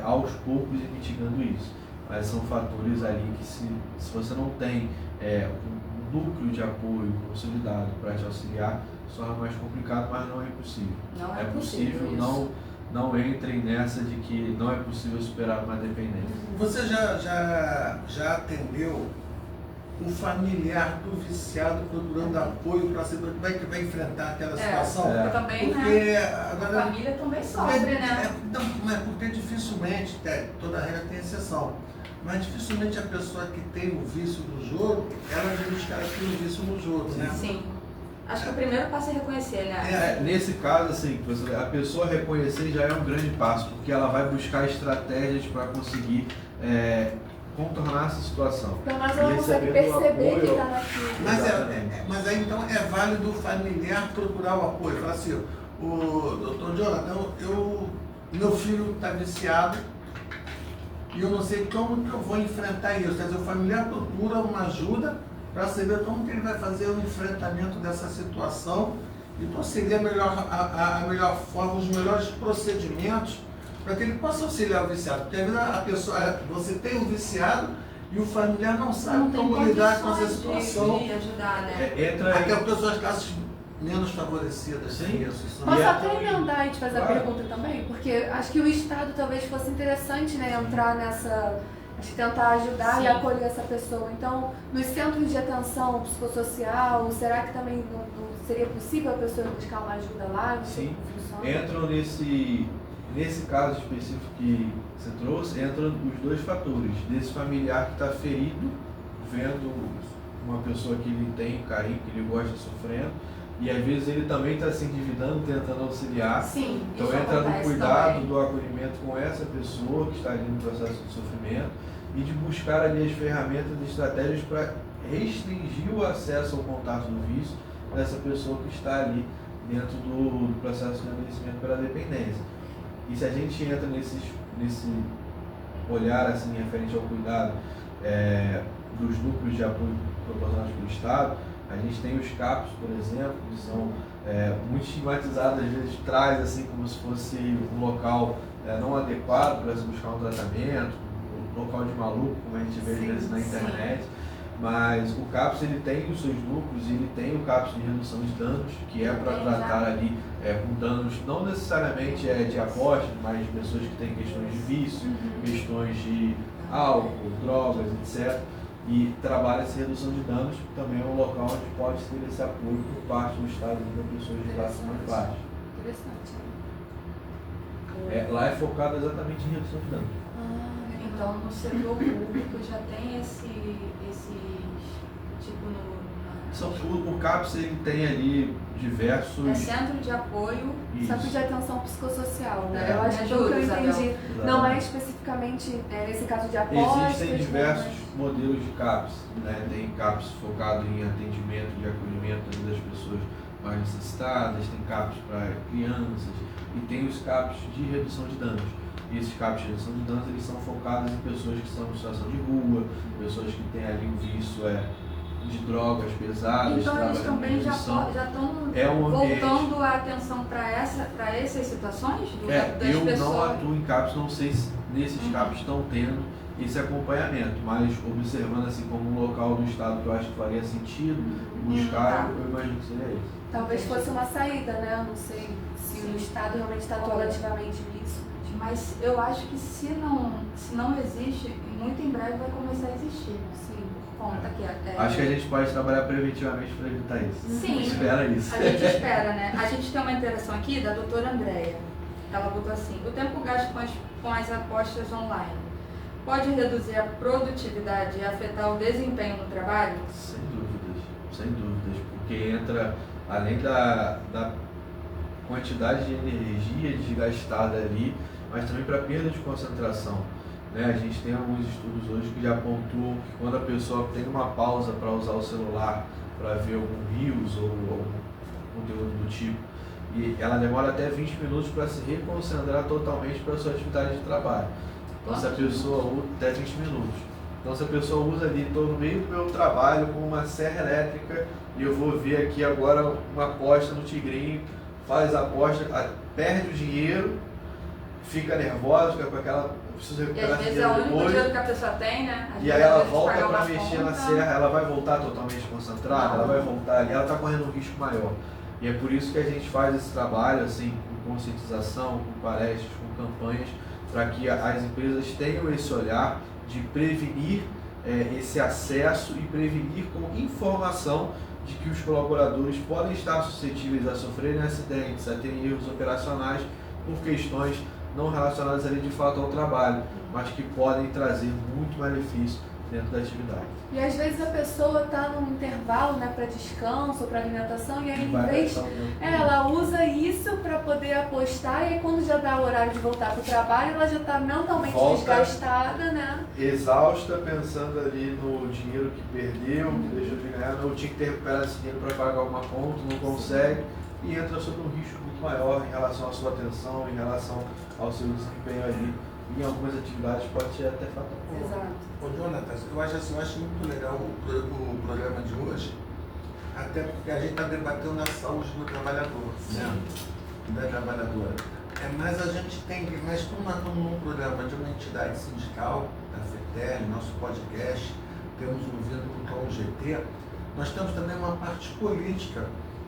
[SPEAKER 2] aos poucos ir mitigando isso. Mas são fatores ali que se você não tem um núcleo de apoio consolidado para te auxiliar, se torna mais complicado, mas não é impossível.
[SPEAKER 3] Não é possível isso.
[SPEAKER 2] Não entrem nessa de que não é possível superar uma dependência.
[SPEAKER 1] Você já atendeu um familiar do viciado procurando apoio para saber como é que vai enfrentar aquela situação?
[SPEAKER 3] Porque também,
[SPEAKER 1] Porque
[SPEAKER 3] né?
[SPEAKER 1] agora,
[SPEAKER 3] A família também sofre, né?
[SPEAKER 1] porque dificilmente, toda regra tem exceção, mas dificilmente a pessoa que tem o vício no jogo, ela diz que ela tem o vício no jogo, né?
[SPEAKER 3] Sim. Acho que o primeiro passo é reconhecer, né?
[SPEAKER 2] Nesse caso, assim, a pessoa reconhecer já é um grande passo, porque ela vai buscar estratégias para conseguir contornar essa situação.
[SPEAKER 5] Pelo menos ela consegue perceber que está naquilo.
[SPEAKER 1] Mas aí então é válido o familiar procurar o apoio. Falar assim, doutor Jonathan, meu filho está viciado e eu não sei como que eu vou enfrentar isso. Quer dizer, o familiar procura uma ajuda para saber como que ele vai fazer o enfrentamento dessa situação e conseguir a melhor forma, os melhores procedimentos para que ele possa auxiliar o viciado. Porque às vezes a pessoa, você tem um viciado e o familiar não sabe como lidar com essa situação.
[SPEAKER 3] De ajudar, né?
[SPEAKER 1] Até pessoas menos favorecidas.
[SPEAKER 2] Sim.
[SPEAKER 1] Isso.
[SPEAKER 5] Posso
[SPEAKER 2] E
[SPEAKER 5] até emendar e te fazer a
[SPEAKER 2] Claro.
[SPEAKER 5] pergunta também? Porque acho que o Estado talvez fosse interessante, né, entrar nessa... Acho que tentar ajudar
[SPEAKER 3] Sim.
[SPEAKER 5] e acolher essa pessoa. Então, nos centros de atenção psicossocial, será que também não seria possível a pessoa buscar uma ajuda lá? Não sei
[SPEAKER 2] Sim.
[SPEAKER 5] como funciona.
[SPEAKER 2] Entram nesse caso específico que você trouxe, entram os dois fatores. Desse familiar que está ferido, vendo uma pessoa que ele tem carinho, que ele gosta, sofrendo, e às vezes ele também está se endividando, tentando auxiliar.
[SPEAKER 3] Sim,
[SPEAKER 2] Então
[SPEAKER 3] isso
[SPEAKER 2] entra no
[SPEAKER 3] acontece
[SPEAKER 2] cuidado,
[SPEAKER 3] também.
[SPEAKER 2] do acolhimento com essa pessoa que está ali no processo de sofrimento e de buscar ali as ferramentas e estratégias para restringir o acesso ao contato do vício dessa pessoa que está ali dentro do processo de envelhecimento pela dependência. E se a gente entra nesse olhar assim referente ao cuidado dos núcleos de apoio proporcionados pelo Estado, a gente tem os CAPs, por exemplo, que são muito estigmatizados, às vezes traz assim como se fosse um local não adequado para se buscar um tratamento, um local de maluco, como a gente vê às vezes na internet. Mas o CAPS ele tem os seus núcleos, ele tem o CAPS de redução de danos, que é para tratar ali com danos não necessariamente de aposta, mas de pessoas que têm questões de vício, questões de álcool, drogas, etc. E trabalha essa redução de danos, também é um local onde pode ter esse apoio por parte do Estado para pessoas de classe mais baixa.
[SPEAKER 5] Interessante.
[SPEAKER 2] Lá é focado exatamente em redução de danos.
[SPEAKER 3] Então, no setor público já tem esses tipo
[SPEAKER 2] O CAPS ele tem ali diversos...
[SPEAKER 3] É centro de apoio,
[SPEAKER 5] Centro de atenção psicossocial, né?
[SPEAKER 2] É.
[SPEAKER 5] Eu acho que
[SPEAKER 3] Ajuda,
[SPEAKER 5] o que eu
[SPEAKER 3] Isabel.
[SPEAKER 5] entendi não é especificamente nesse caso de apostas.
[SPEAKER 2] Existem diversos modelos de CAPS, né? Tem CAPS focado em atendimento e acolhimento das pessoas mais necessitadas, tem CAPS para crianças e tem os CAPS de redução de danos. E esses CAPS de redução de danos eles são focados em pessoas que estão em situação de rua, pessoas que têm ali um vício de drogas pesadas.
[SPEAKER 3] Então eles
[SPEAKER 2] trabalham
[SPEAKER 3] também
[SPEAKER 2] com
[SPEAKER 3] já
[SPEAKER 2] redução.
[SPEAKER 3] estão voltando a atenção para essas situações das
[SPEAKER 2] Eu
[SPEAKER 3] pessoas?
[SPEAKER 2] não atuo em CAPS, não sei se nesses CAPS estão tendo esse acompanhamento, mas observando assim como um local do Estado que eu acho que faria sentido buscar, eu imagino que seria isso.
[SPEAKER 5] Talvez fosse uma saída, né? Eu não sei se o Estado realmente está atuando ativamente nisso.
[SPEAKER 3] Mas eu acho que se não existe, muito em breve vai começar a existir, né?
[SPEAKER 5] Sim.
[SPEAKER 3] Por conta que
[SPEAKER 2] Acho que a gente pode trabalhar preventivamente para evitar isso.
[SPEAKER 3] Sim.
[SPEAKER 2] Espera isso.
[SPEAKER 3] A gente espera, né? A gente tem uma interação aqui da doutora Andréia. Ela botou assim: o tempo gasto com as apostas online pode reduzir a produtividade e afetar o desempenho no trabalho?
[SPEAKER 2] Sem dúvidas, porque entra, além da quantidade de energia desgastada ali, mas também para perda de concentração. Né? A gente tem alguns estudos hoje que já pontuam que quando a pessoa tem uma pausa para usar o celular para ver algum Reels ou algum conteúdo do tipo, e ela demora até 20 minutos para se reconcentrar totalmente para a sua atividade de trabalho. Então, se a pessoa usa até 20 minutos. Então, se a pessoa usa ali, estou no meio do meu trabalho com uma serra elétrica e eu vou ver aqui agora uma aposta no Tigrinho, faz a aposta, perde o dinheiro, fica nervosa, fica com aquela... Preciso
[SPEAKER 3] E
[SPEAKER 2] recuperar
[SPEAKER 3] às
[SPEAKER 2] esse
[SPEAKER 3] vezes é o
[SPEAKER 2] dinheiro
[SPEAKER 3] único
[SPEAKER 2] depois.
[SPEAKER 3] dinheiro que a pessoa tem, né? Às
[SPEAKER 2] E
[SPEAKER 3] vezes
[SPEAKER 2] aí ela
[SPEAKER 3] ela
[SPEAKER 2] volta
[SPEAKER 3] paga
[SPEAKER 2] para
[SPEAKER 3] uma
[SPEAKER 2] mexer na
[SPEAKER 3] conta.
[SPEAKER 2] serra, ela vai voltar totalmente concentrada, ela vai voltar ali, ela está correndo um risco maior. E é por isso que a gente faz esse trabalho assim, com conscientização, com palestras, com campanhas, para que as empresas tenham esse olhar de prevenir esse acesso e prevenir com informação de que os colaboradores podem estar suscetíveis a sofrerem acidentes, a terem erros operacionais por questões não relacionadas ali de fato ao trabalho, mas que podem trazer muito malefício dentro da atividade.
[SPEAKER 5] E às vezes a pessoa está num intervalo, né, para descanso ou para alimentação, e aí em vez ela usa isso para poder apostar, e aí quando já dá o horário de voltar para o trabalho, ela já está mentalmente desgastada, né?
[SPEAKER 2] Exausta, pensando ali no dinheiro que perdeu, que deixou de ganhar, não tinha que ter recuperado esse dinheiro para pagar uma conta, não consegue, e entra sobre um risco muito maior em relação à sua atenção, em relação ao seu desempenho ali. Em algumas atividades pode ser até fatal.
[SPEAKER 5] Exato.
[SPEAKER 1] Ô Jonatas, eu acho muito legal o programa de hoje, até porque a gente está debatendo a saúde do trabalhador, né? Da trabalhadora. Mas a gente tem, mas como nós estamos num programa de uma entidade sindical, da FETEL, nosso podcast, temos um vínculo com o GT, nós temos também uma parte política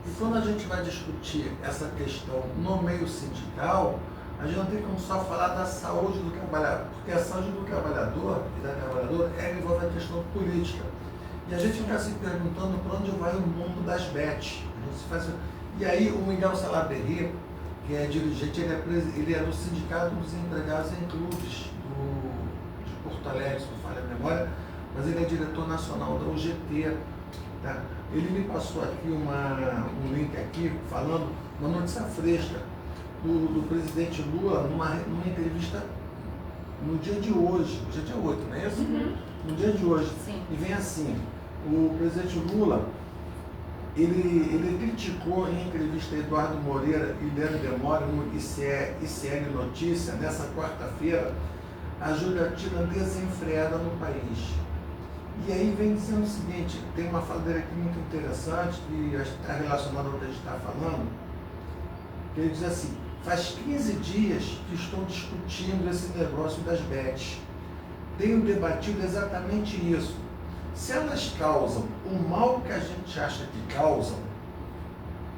[SPEAKER 1] E quando a gente vai discutir essa questão no meio sindical, a gente não tem como só falar da saúde do trabalhador, porque a saúde do trabalhador e da trabalhadora envolve a questão política. E a gente fica se perguntando para onde vai o mundo das bets. E aí o Miguel Salaberry, que é dirigente, ele é do Sindicato dos Empregados em Clubes de Porto Alegre, se não falha a memória, mas ele é diretor nacional da UGT. Tá? Ele me passou aqui um link aqui falando uma notícia fresca do presidente Lula numa entrevista no dia de hoje, hoje é dia 8, não é isso?
[SPEAKER 3] Uhum.
[SPEAKER 1] No dia de hoje.
[SPEAKER 3] Sim.
[SPEAKER 1] E vem assim, o presidente Lula, ele criticou em entrevista a Eduardo Moreira e Leandro Demore no ICL Notícia, nessa quarta-feira, a jogatina desenfreada no país. E aí vem dizendo o seguinte, tem uma fala dele aqui muito interessante, que está relacionada ao que a gente está falando, que ele diz assim, faz 15 dias que estou discutindo esse negócio das bets. Tenho debatido exatamente isso. Se elas causam o mal que a gente acha que causam,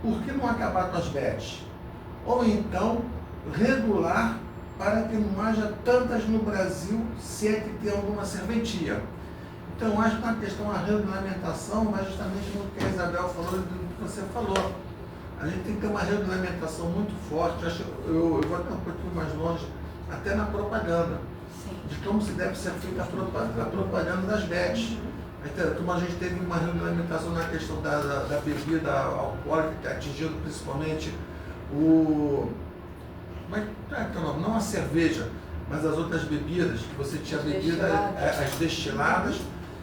[SPEAKER 1] por que não acabar com as bets? Ou então, regular para que não haja tantas no Brasil, se é que tem alguma serventia. Então, acho que na questão da regulamentação, mas justamente no que a Isabel falou e do que você falou. A gente tem que ter uma regulamentação muito forte, eu vou até um pouquinho mais longe, até na propaganda, de como se deve ser feita a propaganda das bets. Como a gente teve uma regulamentação na questão da bebida alcoólica, que atingindo principalmente não a cerveja, mas as outras bebidas, que você tinha bebida, as destiladas.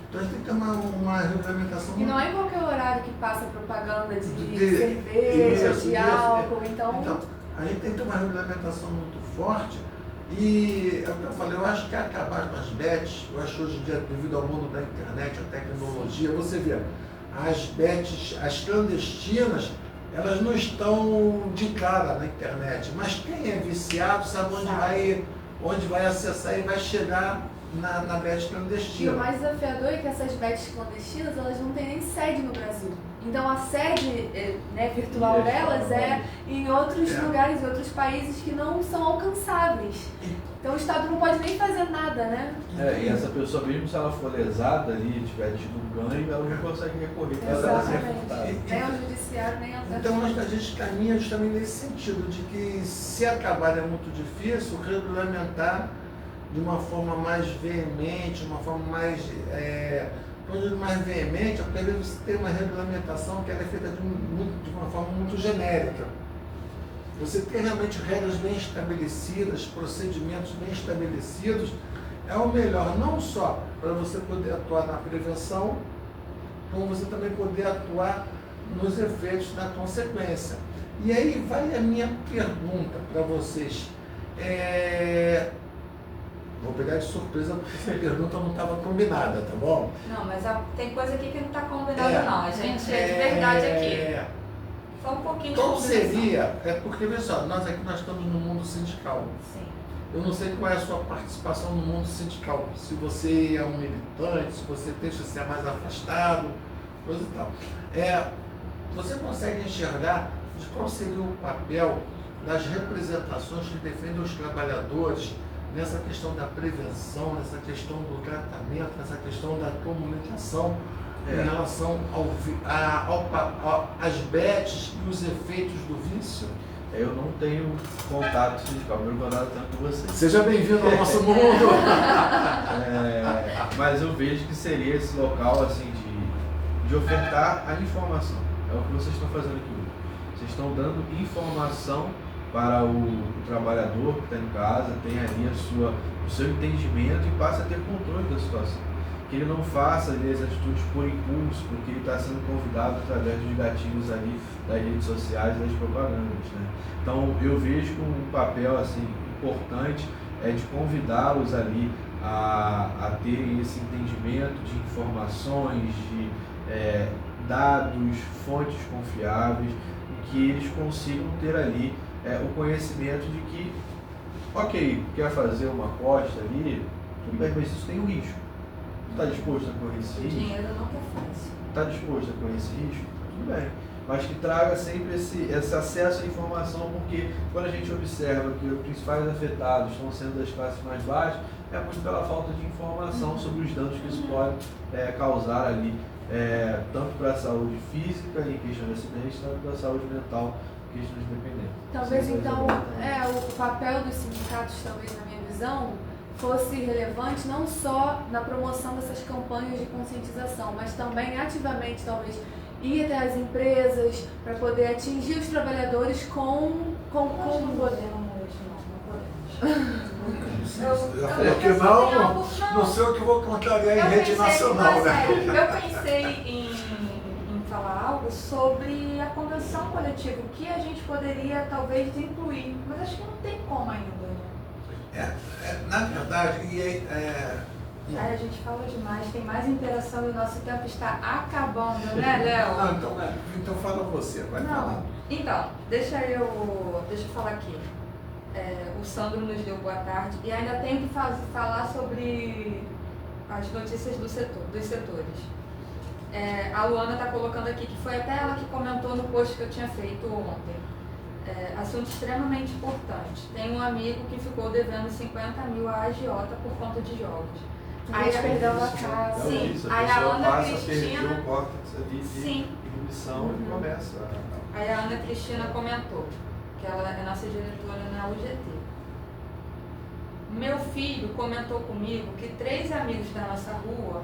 [SPEAKER 1] Então a gente tem que ter uma regulamentação.
[SPEAKER 5] E não é em qualquer horário que passa propaganda de cerveja, de álcool, então
[SPEAKER 1] a gente tem que ter uma regulamentação muito forte. E é o que eu falei, eu acho que acabar com as bets, eu acho que hoje em dia, devido ao mundo da internet, a tecnologia, você vê, as bets, as clandestinas, elas não estão de cara na internet, mas quem é viciado sabe onde vai acessar e vai chegar na bet
[SPEAKER 5] E
[SPEAKER 1] clandestina.
[SPEAKER 5] o mais desafiador é que essas bets clandestinas, elas não têm nem sede no Brasil. Então a sede virtual delas é em outros lugares, em outros países que não são alcançáveis. Então o Estado não pode nem fazer nada, né?
[SPEAKER 2] E essa pessoa, mesmo se ela for lesada ali, tiver tido um ganho, ela não consegue recorrer para ela ser refutada.
[SPEAKER 5] Nem ao judiciário, nem ao
[SPEAKER 1] Então acho que a gente caminha justamente nesse sentido, de que se acabar é muito difícil, regulamentar de uma forma mais veemente, uma forma mais... Quando eu digo mais veemente, é porque às vezes você tem uma regulamentação que ela é feita de uma forma muito genérica. Você tem realmente regras bem estabelecidas, procedimentos bem estabelecidos, é o melhor, não só para você poder atuar na prevenção, como você também poder atuar nos efeitos da consequência. E aí vai a minha pergunta para vocês. Vou pegar de surpresa porque essa pergunta não estava combinada, tá bom?
[SPEAKER 3] Não, mas tem coisa aqui que não está combinada não. A gente é de verdade aqui. Só um pouquinho de
[SPEAKER 1] Como
[SPEAKER 3] combinação.
[SPEAKER 1] seria? Porque, pessoal, nós estamos no mundo sindical.
[SPEAKER 3] Sim.
[SPEAKER 1] Eu não sei qual é a sua participação no mundo sindical. Se você é um militante, se você deixa de ser mais afastado, coisa e tal. Você consegue enxergar de qual seria o papel das representações que defendem os trabalhadores nessa questão da prevenção, nessa questão do tratamento, nessa questão da comunicação em relação às bets e os efeitos do vício?
[SPEAKER 2] Eu não tenho contato sindical, meu contato tanto com você.
[SPEAKER 1] Seja bem-vindo ao nosso mundo!
[SPEAKER 2] Mas eu vejo que seria esse local assim, de ofertar a informação. É o que vocês estão fazendo aqui hoje. Vocês estão dando informação para o trabalhador que está em casa, tem ali o seu entendimento e passa a ter controle da situação. Que ele não faça ali as atitudes por impulso, porque ele está sendo convidado através dos gatilhos ali das redes sociais e das propagandas, né? Então eu vejo que um papel assim, importante é de convidá-los ali a terem esse entendimento de informações, de dados, fontes confiáveis, e que eles consigam ter ali o conhecimento de que, ok, quer fazer uma aposta ali, tudo bem, mas isso tem um risco. Está disposto a correr esse
[SPEAKER 3] O
[SPEAKER 2] risco?
[SPEAKER 3] dinheiro não é fácil.
[SPEAKER 2] Está disposto a correr esse risco? Tudo bem. mas que traga sempre esse acesso à informação, porque quando a gente observa que os principais afetados estão sendo das classes mais baixas, é muito pela falta de informação sobre os danos que isso pode causar ali, tanto para a saúde física, em questão de acidentes, tanto para a saúde mental, em questão de dependência.
[SPEAKER 5] Talvez então o papel dos sindicatos, talvez na minha visão, fosse relevante não só na promoção dessas campanhas de conscientização, mas também ativamente talvez ir até as empresas para poder atingir os trabalhadores com
[SPEAKER 3] Não podemos.
[SPEAKER 1] Porque não sei o que vou contrariar em rede nacional, né?
[SPEAKER 3] Eu pensei em falar algo sobre a convenção coletiva, o que a gente poderia talvez incluir, mas acho que não tem como ainda.
[SPEAKER 1] Na verdade,
[SPEAKER 3] Aí a gente fala demais, tem mais interação e o nosso tempo está acabando, né, Léo?
[SPEAKER 1] Não, então fala você, vai falar.
[SPEAKER 3] Então, deixa eu falar aqui. O Sandro nos deu boa tarde e ainda tenho que falar sobre as notícias dos setores. A Luana está colocando aqui que foi até ela que comentou no post que eu tinha feito ontem. Assunto extremamente importante. Tem um amigo que ficou devendo 50 mil à agiota por conta de jogos.
[SPEAKER 5] aí perdeu a casa.
[SPEAKER 3] Sim.
[SPEAKER 2] A
[SPEAKER 3] Aí a
[SPEAKER 2] pessoa
[SPEAKER 3] Ana
[SPEAKER 2] passa a
[SPEAKER 3] Cristina-
[SPEAKER 2] perder o córtex ali
[SPEAKER 3] Sim.
[SPEAKER 2] de inibição e começa
[SPEAKER 3] Aí a Ana Cristina comentou, que ela é nossa diretora na UGT. Meu filho comentou comigo que 3 amigos da nossa rua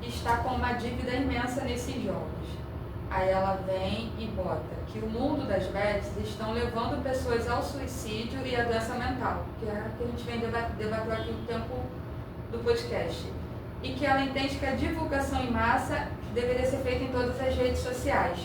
[SPEAKER 3] está com uma dívida imensa nesses jogos. Aí ela vem e bota que o mundo das bets estão levando pessoas ao suicídio e à doença mental, que é a que a gente vem debatendo aqui no tempo do podcast. E que ela entende que a divulgação em massa deveria ser feita em todas as redes sociais.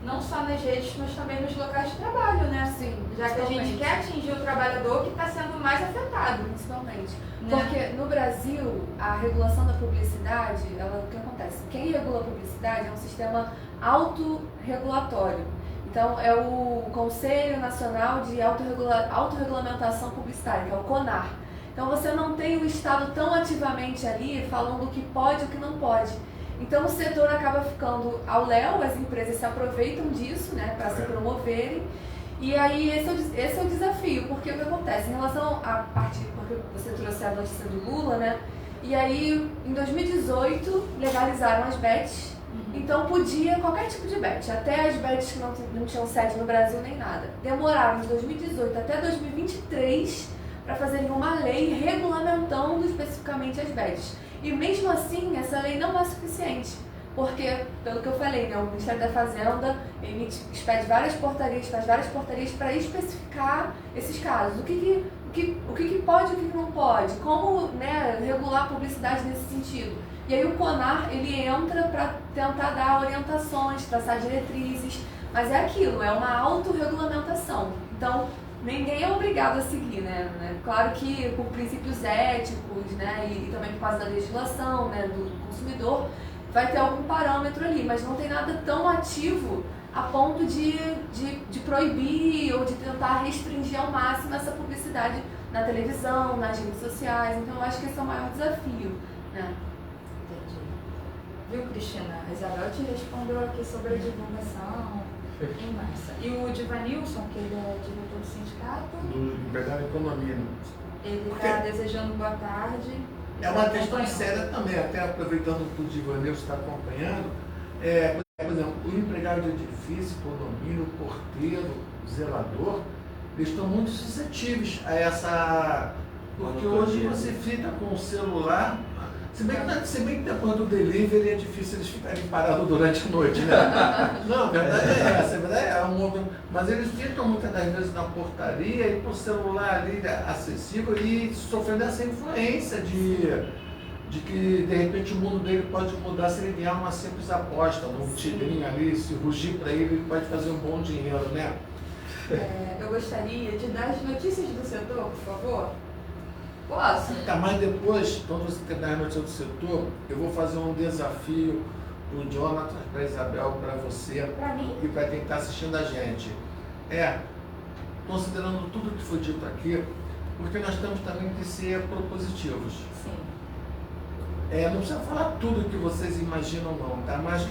[SPEAKER 3] Não só nas redes, mas também nos locais de trabalho, né?
[SPEAKER 5] Sim,
[SPEAKER 3] Já que a gente quer atingir o trabalhador que está sendo mais afetado.
[SPEAKER 5] Principalmente.
[SPEAKER 3] Né?
[SPEAKER 5] Porque no Brasil, a regulação da publicidade, o que acontece? Quem regula a publicidade é um sistema autorregulatório. Então, é o Conselho Nacional de Autorregulamentação Publicitária, que é o CONAR. Então, você não tem o Estado tão ativamente ali falando o que pode e o que não pode. Então, o setor acaba ficando ao léu, as empresas se aproveitam disso, né, para se promoverem. E aí, esse é o desafio, porque o que acontece? Em relação à parte, porque você trouxe a notícia do Lula, né? E aí, em 2018, legalizaram as bets. Então, podia qualquer tipo de bet, até as bets que não tinham sede no Brasil nem nada. Demoraram de 2018 até 2023 para fazerem uma lei regulamentando especificamente as bets. E mesmo assim, essa lei não é suficiente. Porque, pelo que eu falei, né, o Ministério da Fazenda expede várias portarias, faz várias portarias para especificar esses casos. O que pode e o que não pode. Como, né, regular a publicidade nesse sentido. E aí o CONAR, ele entra para tentar dar orientações, traçar diretrizes. Mas é aquilo, é uma autorregulamentação. Então, ninguém é obrigado a seguir, né? Claro que por princípios éticos, né, e também por causa da legislação, né, do consumidor, vai ter algum parâmetro ali, mas não tem nada tão ativo a ponto de proibir ou de tentar restringir ao máximo essa publicidade na televisão, nas redes sociais. Então eu acho que esse é o maior desafio, né?
[SPEAKER 3] Entendi. Viu, Cristina? A Isabel te respondeu aqui sobre a divulgação em massa. E o Divanilson, que ele é diretor do sindicato,
[SPEAKER 1] Do Liberdade e Economia.
[SPEAKER 3] ele está desejando boa tarde.
[SPEAKER 1] É uma
[SPEAKER 3] Tá
[SPEAKER 1] questão
[SPEAKER 3] acompanhando.
[SPEAKER 1] séria também, até aproveitando que o Divanil está acompanhando. Por exemplo, o empregado de edifício, condomínio, o porteiro, o zelador, eles estão muito suscetíveis a essa. Porque hoje você fica com o celular. Se bem que depois do delivery é difícil eles ficarem parados durante a noite, né? Não, a verdade é essa, a verdade é um movimento. Mas eles ficam muitas das vezes na portaria e com o celular ali acessível e sofrendo essa influência de que de repente o mundo dele pode mudar se ele ganhar uma simples aposta, num tigrinho ali, se rugir para ele pode fazer um bom dinheiro, né?
[SPEAKER 3] Eu gostaria de dar as notícias do setor, por favor. Posso?
[SPEAKER 1] Tá, mas depois, quando você terminar a notícia do setor, eu vou fazer um desafio pro Jonathan, pra Isabel, para você
[SPEAKER 3] Para mim?
[SPEAKER 1] e para quem está assistindo a gente. Considerando tudo que foi dito aqui, porque nós temos também que ser propositivos.
[SPEAKER 3] Sim.
[SPEAKER 1] Não precisa falar tudo que vocês imaginam não, tá? Mas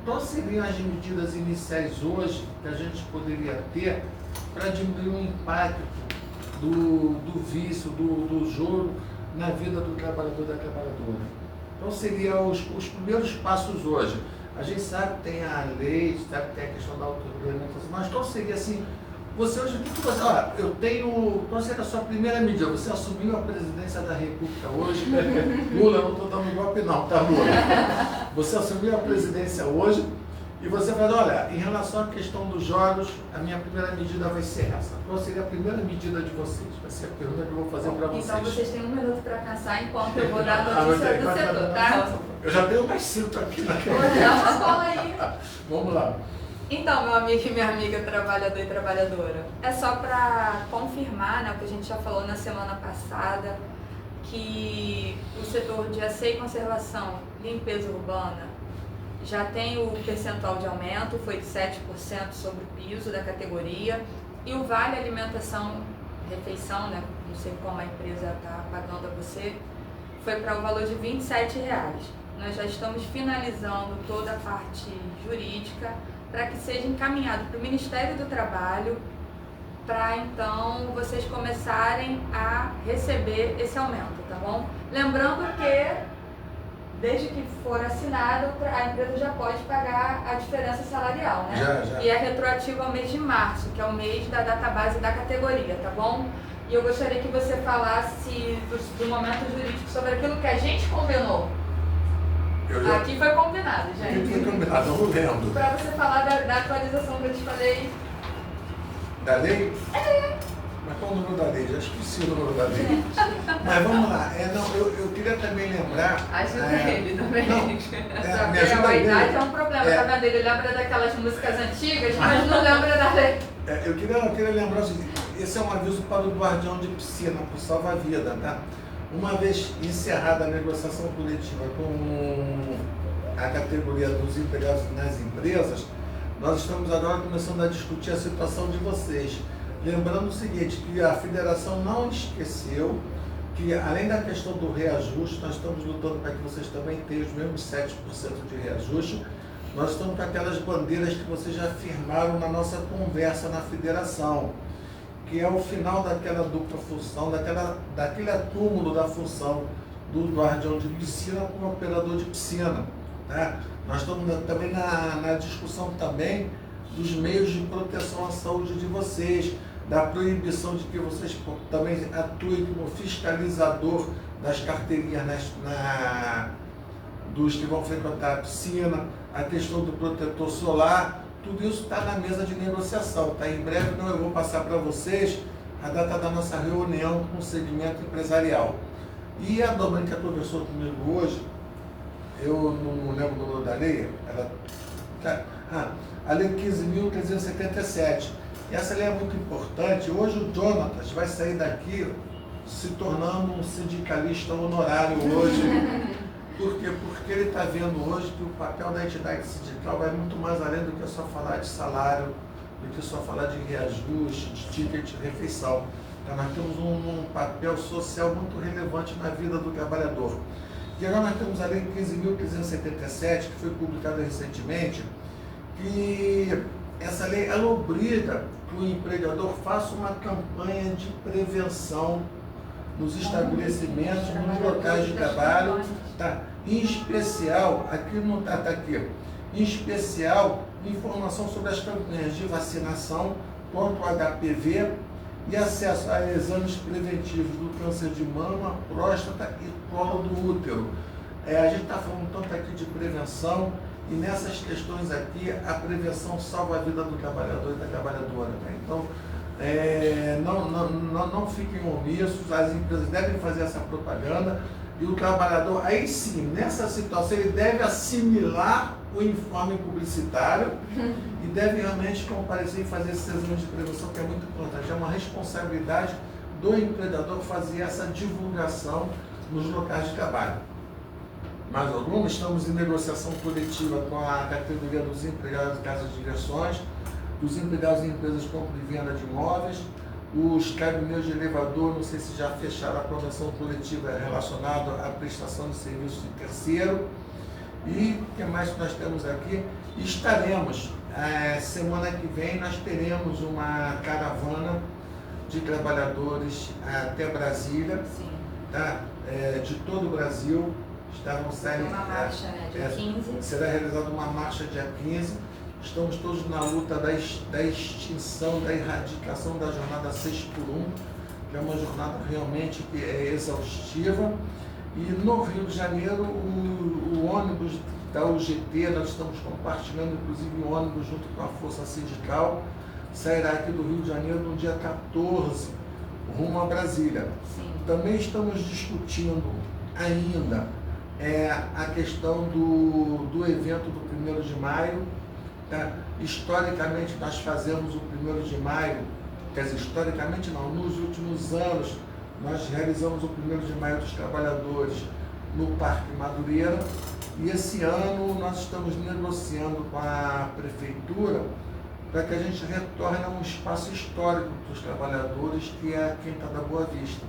[SPEAKER 1] quais seriam as medidas iniciais hoje que a gente poderia ter para diminuir o impacto do vício, do jogo na vida do trabalhador e da trabalhadora? Então seriam os primeiros passos hoje. A gente sabe que tem a lei, sabe que tem a questão da autorregulamentação, mas qual seria assim, você hoje, o que você, olha, eu tenho, qual seria a sua primeira medida? Você assumiu a presidência da República hoje, Lula, não estou dando golpe não, tá Lula? Você assumiu a presidência hoje e você fala, olha, em relação à questão dos jogos, a minha primeira medida vai ser essa. Qual seria a primeira medida de vocês? Vai ser a pergunta que eu vou fazer para vocês.
[SPEAKER 3] Então vocês têm 1 minuto para pensar enquanto eu vou dar a notícia do setor, tá?
[SPEAKER 1] Eu já tenho mais 5 aqui na
[SPEAKER 3] Dá uma cola aí.
[SPEAKER 1] Vamos lá.
[SPEAKER 3] Então, meu amigo e minha amiga trabalhador e trabalhadora, é só para confirmar, né, o que a gente já falou na semana passada, que o setor de asseio e conservação, limpeza urbana, já tem o percentual de aumento, foi de 7% sobre o piso da categoria, e o vale alimentação, refeição, né, não sei como a empresa está pagando a você, foi para o valor de R$ 27,00. Nós já estamos finalizando toda a parte jurídica para que seja encaminhado para o Ministério do Trabalho, para então vocês começarem a receber esse aumento, tá bom? Lembrando que, desde que for assinado, a empresa já pode pagar a diferença salarial, né?
[SPEAKER 1] Já.
[SPEAKER 3] E é retroativo ao mês de março, que é o mês da database da categoria, tá bom? E eu gostaria que você falasse do momento jurídico sobre aquilo que a gente combinou. Aqui foi combinado, gente.
[SPEAKER 1] Aqui foi combinado, eu não lembro.
[SPEAKER 3] Para você falar da atualização que eu te falei.
[SPEAKER 1] Da lei? Mas qual o número da lei? Já esqueci o número da lei. Mas vamos lá. Eu queria também lembrar.
[SPEAKER 3] Ajuda ele também.
[SPEAKER 1] Me ajuda
[SPEAKER 3] a idade
[SPEAKER 1] ele.
[SPEAKER 3] é um problema, tá vendo? Ele lembra daquelas músicas antigas, mas não lembra da lei.
[SPEAKER 1] Eu queria lembrar o seguinte, esse é um aviso para o guardião de piscina, para o salva-vida, tá? Uma vez encerrada a negociação coletiva com a categoria dos empregados nas empresas, nós estamos agora começando a discutir a situação de vocês. Lembrando o seguinte, que a federação não esqueceu que, além da questão do reajuste, nós estamos lutando para que vocês também tenham os mesmos 7% de reajuste. Nós estamos com aquelas bandeiras que vocês já firmaram na nossa conversa na federação, que é o final daquela dupla função, daquele acúmulo da função do guardião de piscina com o operador de piscina. Tá? Nós estamos também na discussão também dos meios de proteção à saúde de vocês, da proibição de que vocês também atuem como fiscalizador das carteirinhas dos que vão frequentar a piscina, a questão do protetor solar. Tudo isso está na mesa de negociação, tá? Em breve eu vou passar para vocês a data da nossa reunião com o segmento empresarial. E a Dominica conversou comigo hoje, eu não lembro o número da lei, a lei 15.377. E essa lei é muito importante. Hoje o Jonatas vai sair daqui se tornando um sindicalista honorário hoje. Por quê? Porque ele está vendo hoje que o papel da entidade sindical vai muito mais além do que só falar de salário, do que só falar de reajuste, de ticket de refeição. Então, nós temos um papel social muito relevante na vida do trabalhador. E agora nós temos a Lei 15.377, que foi publicada recentemente, que essa lei ela obriga que o empregador faça uma campanha de prevenção nos estabelecimentos, nos locais de trabalho, tá? Em especial, aqui não está aqui, em especial, informação sobre as campanhas de vacinação contra o HPV e acesso a exames preventivos do câncer de mama, próstata e colo do útero. A gente está falando tanto aqui de prevenção, e nessas questões aqui, a prevenção salva a vida do trabalhador e da trabalhadora. Né? Então, não fiquem omissos, as empresas devem fazer essa propaganda, e o trabalhador, aí sim, nessa situação, ele deve assimilar o informe publicitário e deve realmente comparecer e fazer esses exames de prevenção, que é muito importante. É uma responsabilidade do empregador fazer essa divulgação nos locais de trabalho. Mais alguma? Estamos em negociação coletiva com a categoria dos empregados de casas de diversões, dos empregados em empresas de compra e venda de imóveis, os caminhoneiros de elevador, não sei se já fecharam a convenção coletiva relacionada à prestação de serviço de terceiro. E o que mais que nós temos aqui? Estaremos, semana que vem nós teremos uma caravana de trabalhadores até Brasília,
[SPEAKER 3] Sim.
[SPEAKER 1] tá? De todo o Brasil. Estavam saindo.
[SPEAKER 3] Uma marcha, né? Dia 15.
[SPEAKER 1] Será realizada uma marcha dia 15. Estamos todos na luta da extinção, da erradicação da jornada 6x1, que é uma jornada realmente que é exaustiva. E no Rio de Janeiro, o ônibus da UGT, nós estamos compartilhando inclusive o ônibus junto com a Força Sindical, sairá aqui do Rio de Janeiro no dia 14, rumo a Brasília.
[SPEAKER 3] Sim.
[SPEAKER 1] Também estamos discutindo ainda a questão do evento do 1º de maio. Tá? Historicamente, nós fazemos o 1º de maio, quer dizer, historicamente não, nos últimos anos, nós realizamos o 1º de maio dos trabalhadores no Parque Madureira, e esse ano nós estamos negociando com a Prefeitura para que a gente retorne a um espaço histórico dos trabalhadores, que é a Quinta da Boa Vista.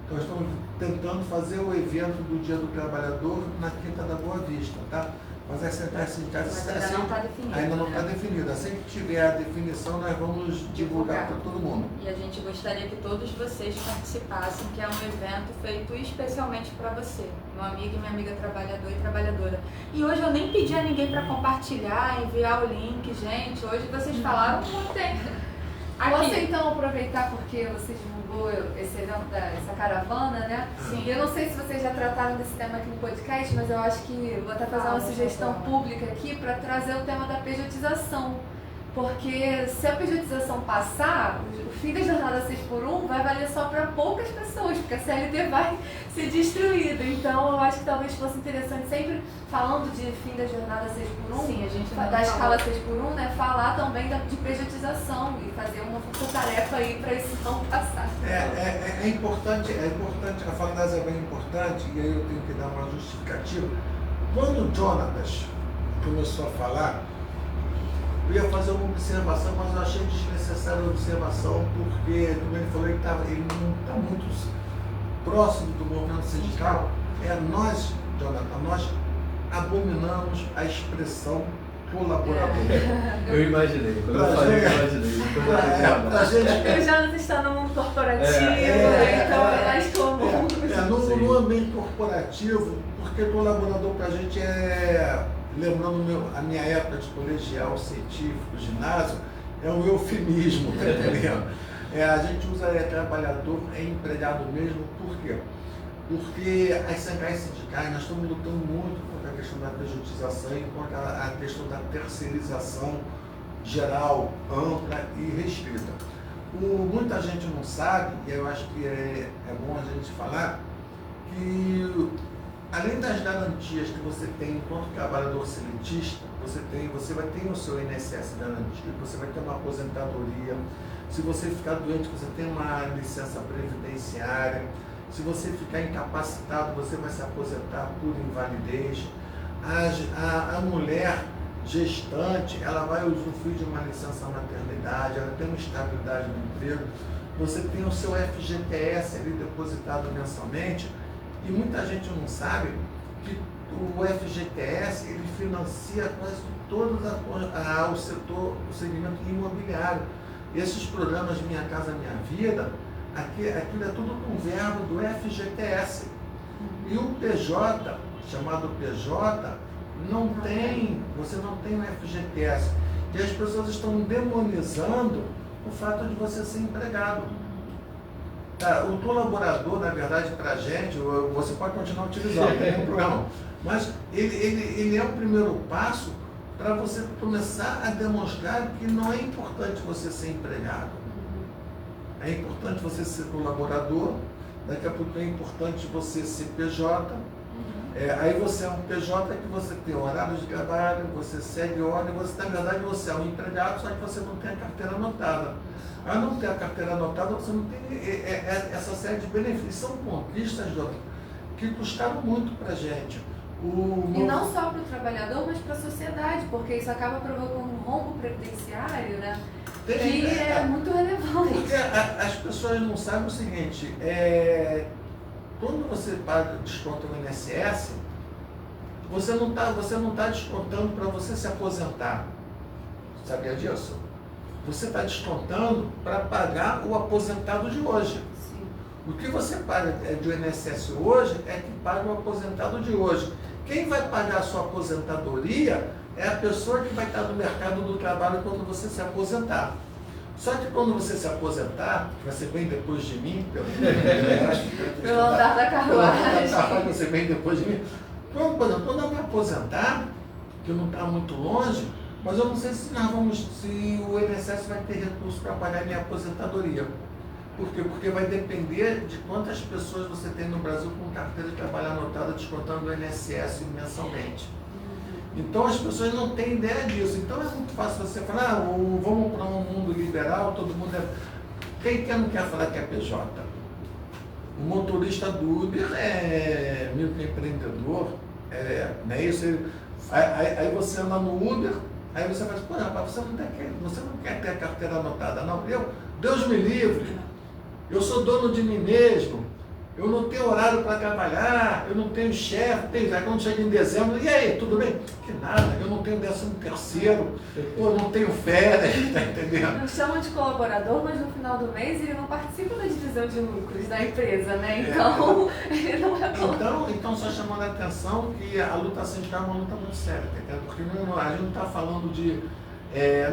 [SPEAKER 1] Então, estamos tentando fazer o evento do Dia do Trabalhador na Quinta da Boa Vista, tá? Mas as centrais sindicais
[SPEAKER 3] Ainda não está definido.
[SPEAKER 1] ainda não está
[SPEAKER 3] né?
[SPEAKER 1] definido. Assim que tiver a definição, nós vamos divulgar para todo mundo.
[SPEAKER 3] E a gente gostaria que todos vocês participassem, que é um evento feito especialmente para você, meu amigo e minha amiga trabalhador e trabalhadora. E hoje eu nem pedi a ninguém para compartilhar, enviar o link, gente. Hoje vocês falaram muito tempo.
[SPEAKER 5] Posso então aproveitar porque você divulgou esse evento, essa caravana, né?
[SPEAKER 3] Sim.
[SPEAKER 5] E eu não sei se vocês já trataram desse tema aqui no podcast, mas eu acho que vou até fazer uma sugestão pública aqui para trazer o tema da pejotização. Porque se a pejotização passar, o fim da jornada 6x1 vai valer só para poucas pessoas, porque a CLT vai ser destruída. Então eu acho que talvez fosse interessante, sempre falando de fim da jornada 6x1,
[SPEAKER 3] Sim, a gente
[SPEAKER 5] da escala 6x1, né, falar também de pejotização e fazer uma força-tarefa aí para isso não passar.
[SPEAKER 1] É importante, a fala da Zé é bem importante, e aí eu tenho que dar uma justificativa. Quando o Jonatas começou a falar, eu ia fazer uma observação, mas eu achei desnecessária a observação, porque, como ele falou, ele não está muito próximo do movimento sindical. Nós, Jonathan, nós abominamos a expressão colaborador.
[SPEAKER 2] Eu imaginei, quando eu falei, eu imaginei.
[SPEAKER 5] O Jonathan está no mundo corporativo, então é mais comum.
[SPEAKER 1] No ambiente corporativo, porque colaborador para a gente lembrando a minha época de colegial científico, ginásio, é um eufemismo, tá entendendo? A gente usa trabalhador, empregado mesmo, por quê? Porque as centrais sindicais, nós estamos lutando muito contra a questão da pejotização e contra a questão da terceirização geral, ampla e restrita. Muita gente não sabe, e eu acho que é bom a gente falar, que além das garantias que você tem enquanto trabalhador seletista, você vai ter o seu INSS garantido, você vai ter uma aposentadoria, se você ficar doente, você tem uma licença previdenciária, se você ficar incapacitado, você vai se aposentar por invalidez. A mulher gestante, ela vai usufruir de uma licença maternidade, ela tem uma estabilidade no emprego, você tem o seu FGTS ali depositado mensalmente. E muita gente não sabe que o FGTS ele financia quase todo o setor, o segmento imobiliário. Esses programas Minha Casa Minha Vida, aquilo é tudo com verbo do FGTS. E o PJ, chamado PJ, você não tem o FGTS. E as pessoas estão demonizando o fato de você ser empregado. O colaborador, na verdade, para a gente, você pode continuar utilizando, não tem nenhum problema. Mas ele é o primeiro passo para você começar a demonstrar que não é importante você ser empregado. É importante você ser colaborador, daqui a pouco é importante você ser PJ. Aí você é um PJ que você tem horário de trabalho, você segue ordem, na verdade você é um empregado, só que você não tem a carteira anotada. A não ter a carteira anotada, você não tem essa série de benefícios. São conquistas, que custaram muito para a gente.
[SPEAKER 5] E não só para o trabalhador, mas para a sociedade, porque isso acaba provocando um rombo previdenciário, né? Que é muito relevante.
[SPEAKER 1] Porque as pessoas não sabem o seguinte, quando você desconta o INSS, você não tá descontando para você se aposentar. Sabia disso? Você está descontando para pagar o aposentado de hoje.
[SPEAKER 5] Sim.
[SPEAKER 1] O que você paga do INSS hoje é que paga o aposentado de hoje. Quem vai pagar a sua aposentadoria é a pessoa que vai estar no mercado do trabalho quando você se aposentar. Só que quando você se aposentar, vai ser bem depois de mim,
[SPEAKER 5] Pelo andar da carruagem.
[SPEAKER 1] Você bem depois de mim. Quando eu me aposentar, que não está muito longe, mas eu não sei se o INSS vai ter recurso para pagar minha aposentadoria. Por quê? Porque vai depender de quantas pessoas você tem no Brasil com carteira de trabalho anotada descontando o INSS mensalmente. Então as pessoas não têm ideia disso. Então é muito fácil você falar, vamos para um mundo liberal, todo mundo é... Quem não quer falar que é PJ? O motorista do Uber é microempreendedor, não é isso? Aí você anda no Uber, aí você fala, pô, rapaz, você não quer ter a carteira anotada, não. Deus me livre, eu sou dono de mim mesmo, eu não tenho horário para trabalhar, eu não tenho chefe, aí quando chega em dezembro, e aí, tudo bem? Que nada, eu não tenho 13º, eu não tenho férias, tá entendendo?
[SPEAKER 5] Nos chamam de colaborador, mas no final do mês ele não participa da divisão de lucros da empresa, né? Então, ele não é colaborador.
[SPEAKER 1] Então só chamando a atenção que a luta sindical é uma luta muito séria, tá entendendo? Porque a gente não está falando de...